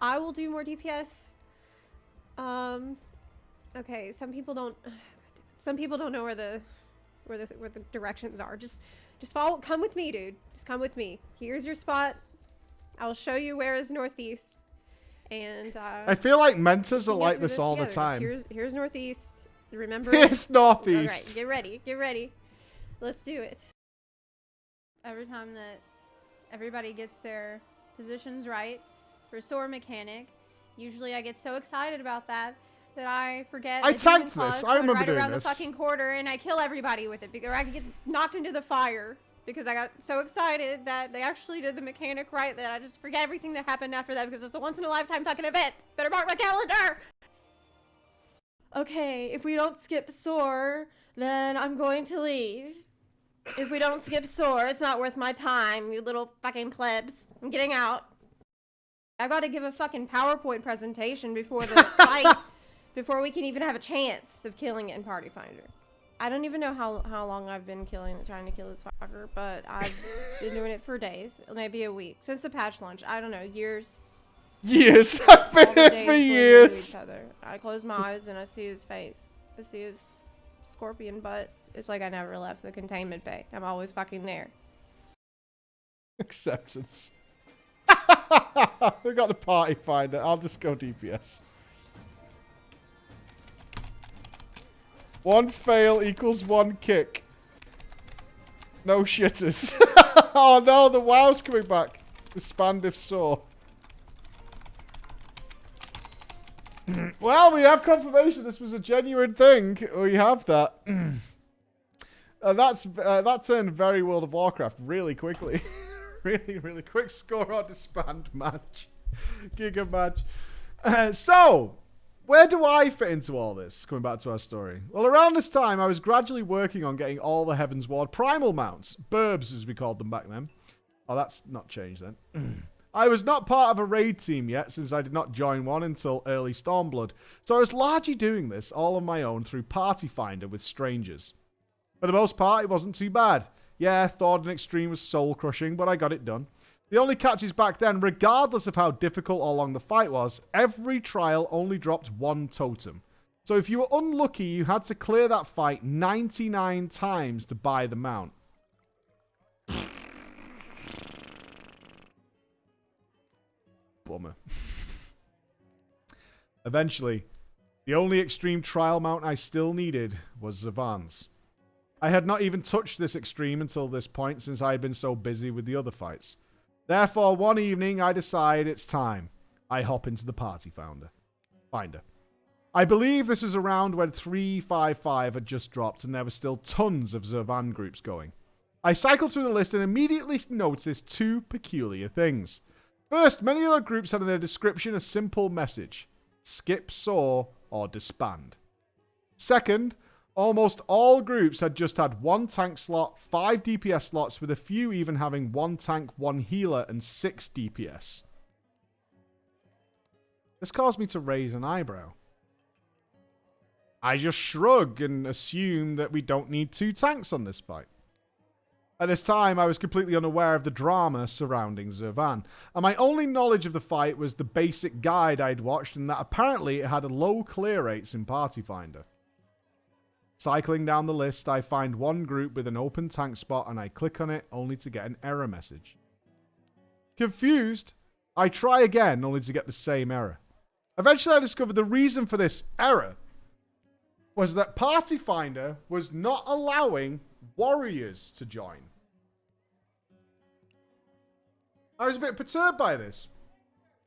I will do more DPS. Okay, some people don't know where the directions are. Just follow. Come with me, dude. Just come with me. Here's your spot. I'll show you where is northeast. And I feel like mentors are like this all the time. Here's northeast. Remember? Here's northeast. All right, get ready. Let's do it. Every time that everybody gets their positions right for Soar mechanic, usually I get so excited about that I forget. I tanked this. I remember right doing around this. the fucking corner, and I kill everybody with it because I get knocked into the fire because I got so excited that they actually did the mechanic right that I just forget everything that happened after that because it's a once in a lifetime fucking event. Better mark my calendar. Okay, if we don't skip Soar, then I'm going to leave. If we don't skip Soar, it's not worth my time, you little fucking plebs. I'm getting out. I gotta give a fucking PowerPoint presentation before the fight, before we can even have a chance of killing it in Party Finder. I don't even know how long I've been trying to kill this fucker, but I've been doing it for days, maybe a week. Since the patch launch, I don't know, years. Years. I've been here for years. I close my eyes and I see his face. I see his scorpion butt. It's like I never left the containment bay. I'm always fucking there. Acceptance. We got the Party Finder. I'll just go DPS. 1 fail equals 1 kick. No shitters. Oh no, the WoW's coming back. Disband if so. Well, we have confirmation this was a genuine thing. We have that. That turned very World of Warcraft really quickly. really quick score or disband match. Giga match. So, where do I fit into all this? Coming back to our story. Well, around this time, I was gradually working on getting all the Heaven's Ward primal mounts. Burbs, as we called them back then. Oh, that's not changed then. I was not part of a raid team yet, since I did not join one until early Stormblood. So I was largely doing this all on my own through Party Finder with strangers. For the most part, it wasn't too bad. Yeah, Thorn Extreme was soul-crushing, but I got it done. The only catch is back then, regardless of how difficult or long the fight was, every trial only dropped 1 totem. So if you were unlucky, you had to clear that fight 99 times to buy the mount. Bummer. Eventually, the only extreme trial mount I still needed was Zavan's. I had not even touched this extreme until this point since I had been so busy with the other fights. Therefore, one evening I decide it's time. I hop into the Party Finder. I believe this was around when 355 had just dropped and there were still tons of Zervan groups going. I cycled through the list and immediately noticed 2 peculiar things. First, many other groups had in their description a simple message. Skip Soar or disband. Second, almost all groups had just had 1 tank slot, 5 DPS slots, with a few even having 1 tank, 1 healer, and 6 DPS. This caused me to raise an eyebrow. I just shrug and assume that we don't need 2 tanks on this fight. At this time, I was completely unaware of the drama surrounding Zervan, and my only knowledge of the fight was the basic guide I'd watched and that apparently it had low clear rates in Party Finder. Cycling down the list, I find one group with an open tank spot and I click on it only to get an error message. Confused, I try again only to get the same error. Eventually I discovered the reason for this error was that Party Finder was not allowing warriors to join. I was a bit perturbed by this,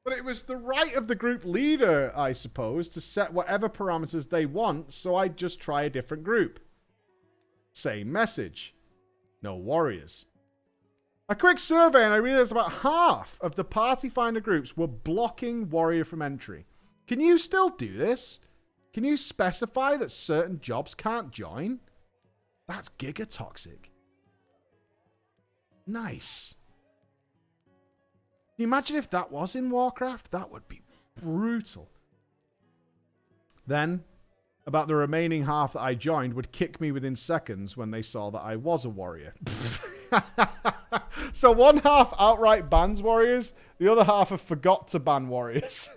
but it was the right of the group leader, I suppose, to set whatever parameters they want, so I'd just try a different group. Same message. No warriors. A quick survey and I realized about half of the Party Finder groups were blocking warrior from entry. Can you still do this? Can you specify that certain jobs can't join? That's gigatoxic. Nice. Can you imagine if that was in Warcraft? That would be brutal. Then, about the remaining half that I joined would kick me within seconds when they saw that I was a warrior. So one half outright bans warriors, the other half have forgot to ban warriors.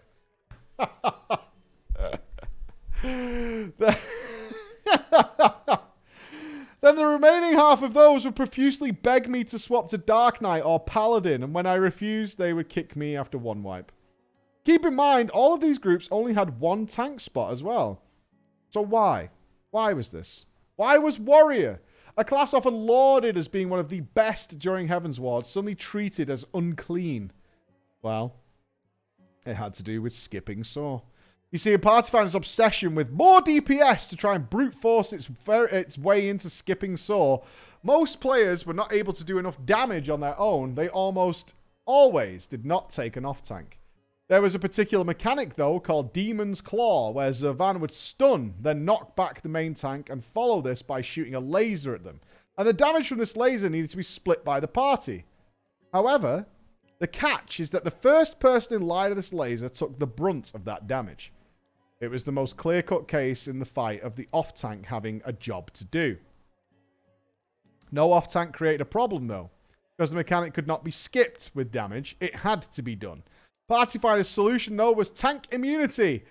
Then the remaining half of those would profusely beg me to swap to Dark Knight or Paladin, and when I refused, they would kick me after one wipe. Keep in mind, all of these groups only had 1 tank spot as well. So why? Why was this? Why was Warrior, a class often lauded as being one of the best during Heaven's Ward, suddenly treated as unclean? Well, it had to do with skipping Soar. You see, a Party Finder's obsession with more DPS to try and brute force its way into skipping Soar, most players were not able to do enough damage on their own. They almost always did not take an off-tank. There was a particular mechanic, though, called Demon's Claw, where Zervan would stun, then knock back the main tank, and follow this by shooting a laser at them. And the damage from this laser needed to be split by the party. However, the catch is that the first person in line of this laser took the brunt of that damage. It was the most clear-cut case in the fight of the off-tank having a job to do. No off-tank created a problem, though. Because the mechanic could not be skipped with damage, it had to be done. Party Finder's solution, though, was tank immunity.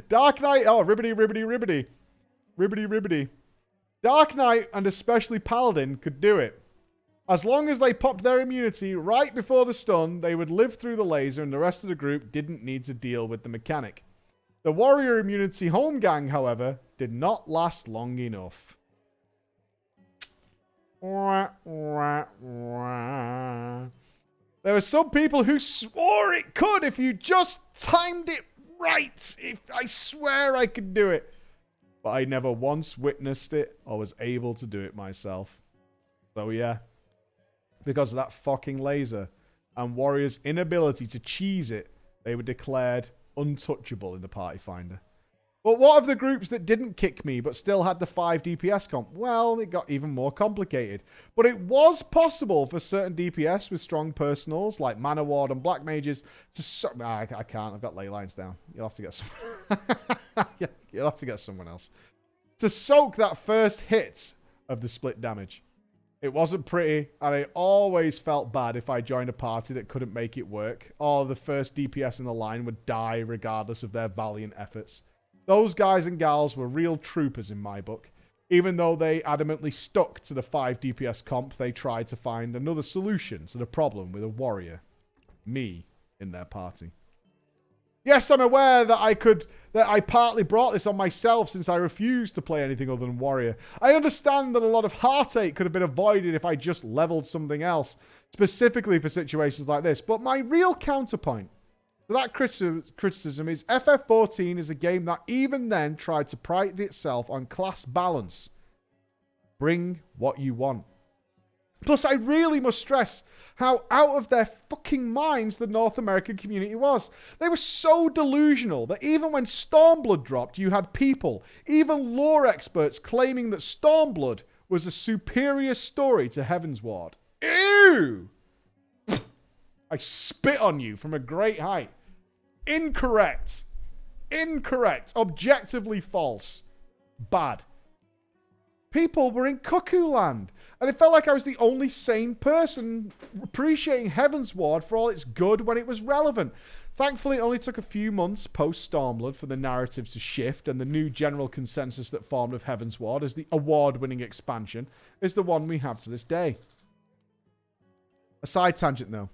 Dark Knight... Oh, ribbity, ribbity, ribbity. Ribbity, ribbity. Dark Knight, and especially Paladin, could do it. As long as they popped their immunity right before the stun, they would live through the laser and the rest of the group didn't need to deal with the mechanic. The warrior immunity home gang, however, did not last long enough. There were some people who swore it could if you just timed it right. I swear I could do it. But I never once witnessed it or was able to do it myself. So yeah. Because of that fucking laser and Warrior's inability to cheese it, they were declared untouchable in the Party Finder. But what of the groups that didn't kick me but still had the 5 DPS comp? Well, it got even more complicated. But it was possible for certain DPS with strong personals like Mana Ward and Black Mages to... I can't, I've got ley lines down. You'll have to get some... You'll have to get someone else. To soak that first hit of the split damage. It wasn't pretty, and I always felt bad if I joined a party that couldn't make it work, or the first DPS in the line would die regardless of their valiant efforts. Those guys and gals were real troopers in my book. Even though they adamantly stuck to the 5 DPS comp, they tried to find another solution to the problem with a warrior. Me in their party. Yes, I'm aware that I partly brought this on myself since I refused to play anything other than warrior. I understand that a lot of heartache could have been avoided if I just leveled something else, specifically for situations like this. But my real counterpoint to that criticism is FF14 is a game that even then tried to pride itself on class balance. Bring what you want. Plus, I really must stress how out of their fucking minds the North American community was. They were so delusional that even when Stormblood dropped, you had people, even lore experts, claiming that Stormblood was a superior story to Heaven's Ward. Ew! I spit on you from a great height. Incorrect. Incorrect. Objectively false. Bad. People were in cuckoo land. And it felt like I was the only sane person appreciating Heavensward for all its good when it was relevant. Thankfully, it only took a few months post-Stormblood for the narratives to shift, and the new general consensus that formed of Heavensward as the award-winning expansion is the one we have to this day. A side tangent, though.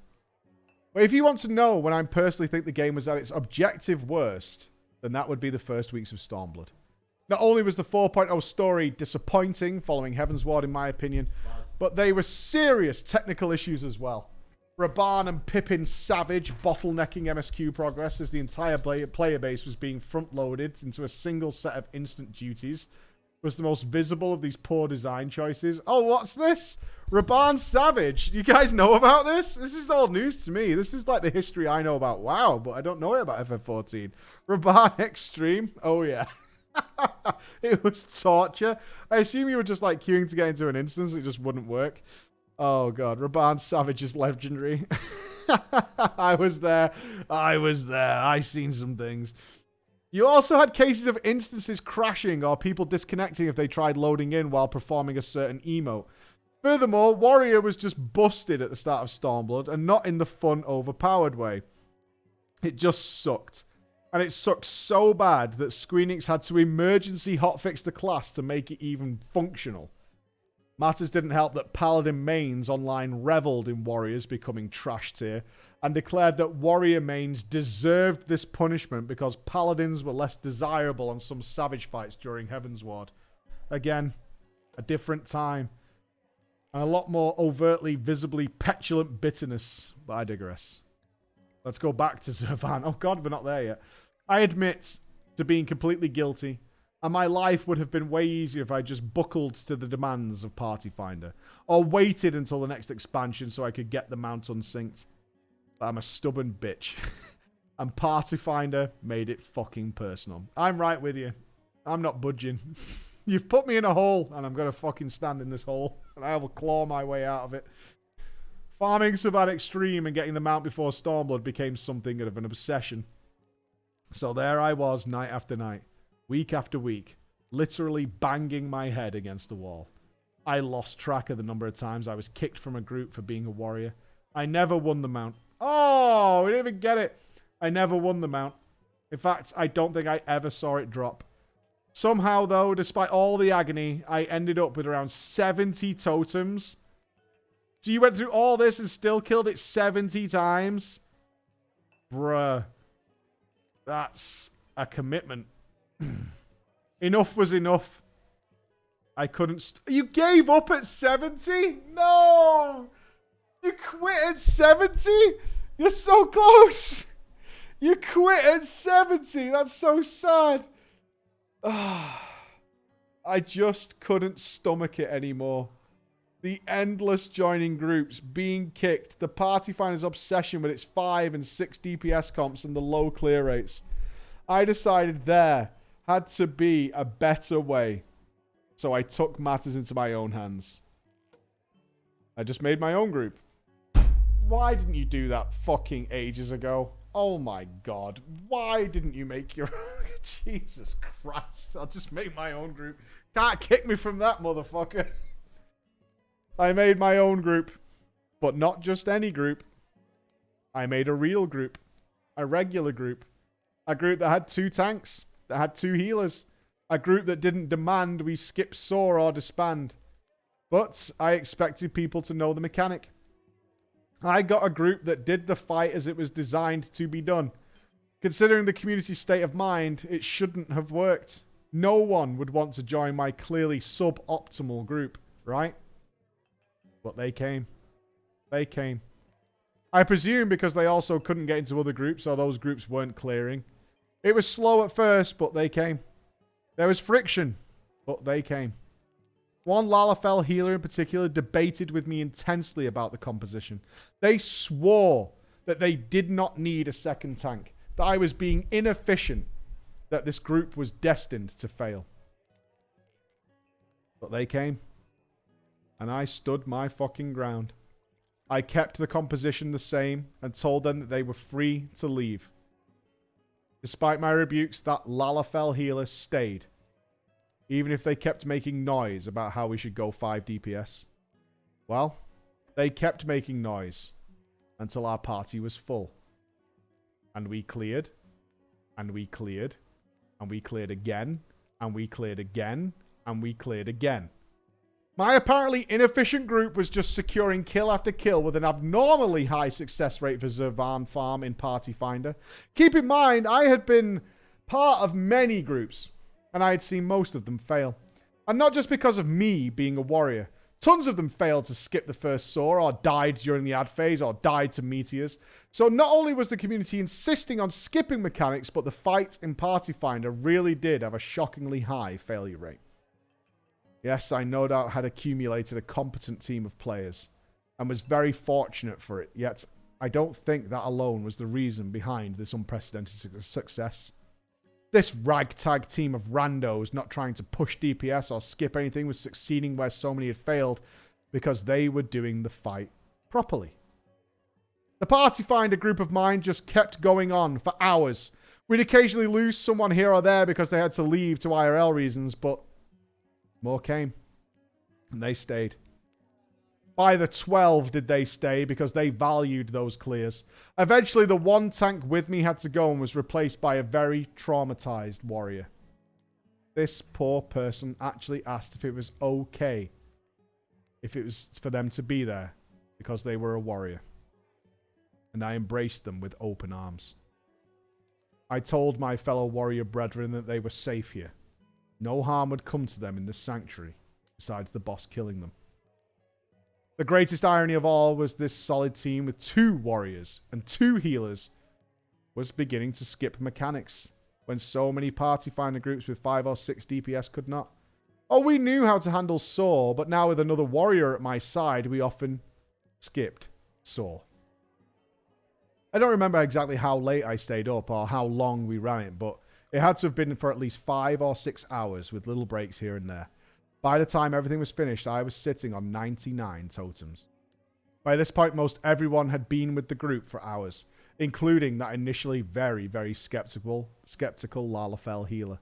But if you want to know when I personally think the game was at its objective worst, then that would be the first weeks of Stormblood. Not only was the 4.0 story disappointing following Heavensward, in my opinion, but they were serious technical issues as well. Raban and Pippin's savage bottlenecking MSQ progress as the entire player base was being front-loaded into a single set of instant duties was the most visible of these poor design choices. Oh, what's this? Raban Savage. You guys know about this? This is all news to me. This is like the history I know about WoW, but I don't know it about FF14. Raban Extreme. Oh, yeah. It was torture. I assume you were just like queuing to get into an instance. It just wouldn't work. Oh, God. Raban Savage is legendary. I was there. I seen some things. You also had cases of instances crashing or people disconnecting if they tried loading in while performing a certain emote. Furthermore, Warrior was just busted at the start of Stormblood and not in the fun, overpowered way. It just sucked. And it sucked so bad that Squeenix had to emergency hotfix the class to make it even functional. Matters didn't help that Paladin mains online reveled in Warriors becoming trash tier and declared that Warrior mains deserved this punishment because Paladins were less desirable on some Savage fights during Heavensward. Again, a different time. And a lot more overtly, visibly petulant bitterness, but I digress. Let's go back to Zervan. Oh God, we're not there yet. I admit to being completely guilty, and my life would have been way easier if I just buckled to the demands of Party Finder, or waited until the next expansion so I could get the mount unsynced. But I'm a stubborn bitch, and Party Finder made it fucking personal. I'm right with you. I'm not budging. You've put me in a hole, and I'm going to fucking stand in this hole, and I will claw my way out of it. Farming Sabat Extreme and getting the mount before Stormblood became something of an obsession. So there I was, night after night, week after week, literally banging my head against the wall. I lost track of the number of times I was kicked from a group for being a warrior. I never won the mount. Oh, we didn't even get it. I never won the mount. In fact, I don't think I ever saw it drop. Somehow, though, despite all the agony, I ended up with around 70 totems. So you went through all this and still killed it 70 times? Bruh. That's a commitment. Enough was enough. I couldn't... You gave up at 70? No! You quit at 70? You're so close! You quit at 70! That's so sad. I just couldn't stomach it anymore. The endless joining groups, being kicked, the Party Finder's obsession with its 5 and 6 DPS comps and the low clear rates. I decided there had to be a better way. So I took matters into my own hands. I just made my own group. Why didn't you do that fucking ages ago? Oh my God. Why didn't you make your own? Jesus Christ. I'll just make my own group. Can't kick me from that, motherfucker. I made my own group, but not just any group. I made a real group, a regular group, a group that had 2 tanks, that had 2 healers, a group that didn't demand we skip Soar or Disband. But I expected people to know the mechanic. I got a group that did the fight as it was designed to be done. Considering the community's state of mind, it shouldn't have worked. No one would want to join my clearly suboptimal group, right? But they came. They came. I presume because they also couldn't get into other groups or those groups weren't clearing. It was slow at first, but they came. There was friction, but they came. One Lalafell healer in particular debated with me intensely about the composition. They swore that they did not need a second tank, that I was being inefficient, that this group was destined to fail. But they came. And I stood my fucking ground. I kept the composition the same and told them that they were free to leave. Despite my rebukes, that Lalafell healer stayed. Even if they kept making noise about how we should go 5 DPS. Well, they kept making noise until our party was full. And we cleared. And we cleared. And we cleared again. And we cleared again. And we cleared again. My apparently inefficient group was just securing kill after kill with an abnormally high success rate for Zervan Farm in Party Finder. Keep in mind, I had been part of many groups, and I had seen most of them fail. And not just because of me being a warrior. Tons of them failed to skip the first Soar, or died during the ad phase, or died to meteors. So not only was the community insisting on skipping mechanics, but the fight in Party Finder really did have a shockingly high failure rate. Yes, I no doubt had accumulated a competent team of players, and was very fortunate for it, yet I don't think that alone was the reason behind this unprecedented success. This ragtag team of randos not trying to push DPS or skip anything was succeeding where so many had failed because they were doing the fight properly. The Party Finder group of mine just kept going on for hours. We'd occasionally lose someone here or there because they had to leave to IRL reasons, but more came. And they stayed. By the 12 did they stay because they valued those clears. Eventually, the one tank with me had to go and was replaced by a very traumatized warrior. This poor person actually asked if it was okay if it was for them to be there because they were a warrior. And I embraced them with open arms. I told my fellow warrior brethren that they were safe here. No harm would come to them in this sanctuary, besides the boss killing them. The greatest irony of all was this solid team with 2 warriors and 2 healers was beginning to skip mechanics when so many Party Finder groups with 5 or 6 DPS could not. Oh, we knew how to handle Soar, but now with another warrior at my side, we often skipped Soar. I don't remember exactly how late I stayed up or how long we ran it, but it had to have been for at least 5 or 6 hours with little breaks here and there. By the time everything was finished, I was sitting on 99 totems. By this point, most everyone had been with the group for hours, including that initially very, very skeptical Lalafell healer,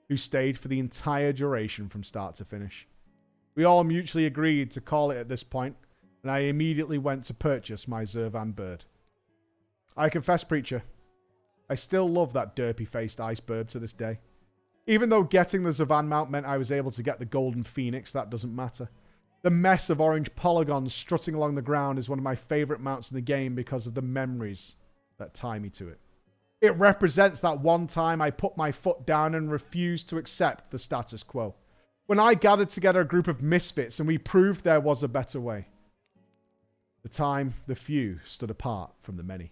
who stayed for the entire duration from start to finish. We all mutually agreed to call it at this point, and I immediately went to purchase my Zervan bird. I confess, Preacher, I still love that derpy-faced ice bird to this day. Even though getting the Zervan mount meant I was able to get the Golden Phoenix, that doesn't matter. The mess of orange polygons strutting along the ground is one of my favourite mounts in the game because of the memories that tie me to it. It represents that one time I put my foot down and refused to accept the status quo. When I gathered together a group of misfits and we proved there was a better way. The time the few stood apart from the many.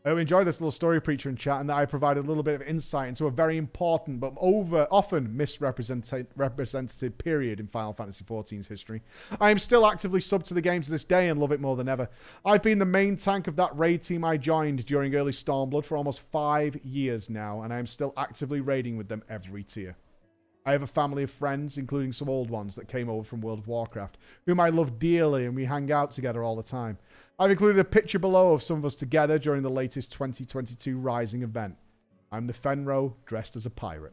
I hope you enjoyed this little story, Preacher, in chat, and that I provided a little bit of insight into a very important but often misrepresented period in Final Fantasy XIV's history. I am still actively subbed to the game to this day and love it more than ever. I've been the main tank of that raid team I joined during early Stormblood for almost 5 years now, and I am still actively raiding with them every tier. I have a family of friends, including some old ones that came over from World of Warcraft, whom I love dearly, and we hang out together all the time. I've included a picture below of some of us together during the latest 2022 Rising event. I'm the Fenro, dressed as a pirate.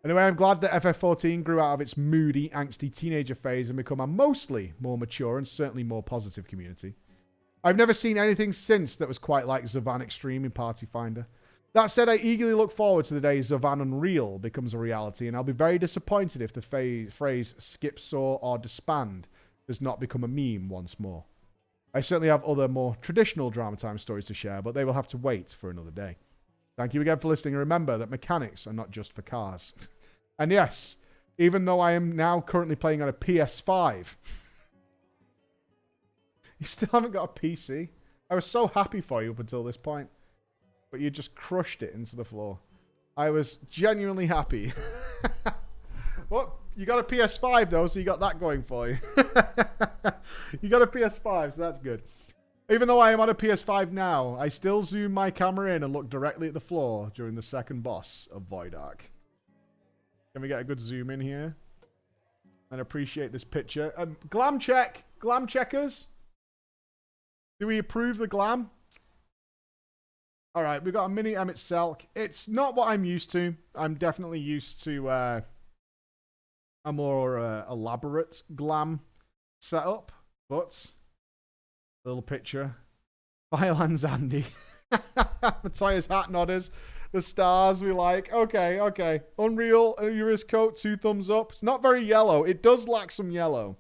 Anyway, I'm glad that FF14 grew out of its moody, angsty teenager phase and become a mostly more mature and certainly more positive community. I've never seen anything since that was quite like Zervan Extreme in Party Finder. That said, I eagerly look forward to the day Zervan Unreal becomes a reality, and I'll be very disappointed if the phrase skip Soar or disband does not become a meme once more. I certainly have other more traditional Drama Time stories to share, but they will have to wait for another day. Thank you again for listening, and remember that mechanics are not just for cars. And yes, even though I am now currently playing on a PS5, you still haven't got a PC. I was so happy for you up until this point, but you just crushed it into the floor. I was genuinely happy. What? You got a PS5 though, so you got that going for you. You got a PS5, so that's good. Even though I am on a PS5 now, I still zoom my camera in and look directly at the floor during the second boss of Void Ark. Can we get a good zoom in here? And appreciate this picture. Glam check! Glam checkers! Do we approve the glam? All right, we've got a mini Emmett Selk. It's not what I'm used to. I'm definitely used to a more elaborate glam setup, but little picture. Firelands Andy. Matthias Hat Nodders. The stars we like. Okay. Unreal Urus coat, 2 thumbs up. It's not very yellow. It does lack some yellow.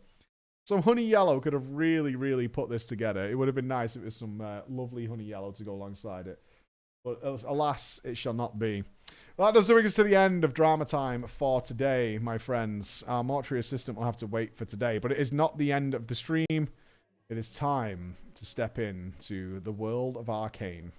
Some honey yellow could have really, really put this together. It would have been nice if it was some lovely honey yellow to go alongside it. But alas, it shall not be. Well, that does bring us to the end of drama time for today, my friends. Our mortuary assistant will have to wait for today, but it is not the end of the stream. It is time to step into the world of Arcane.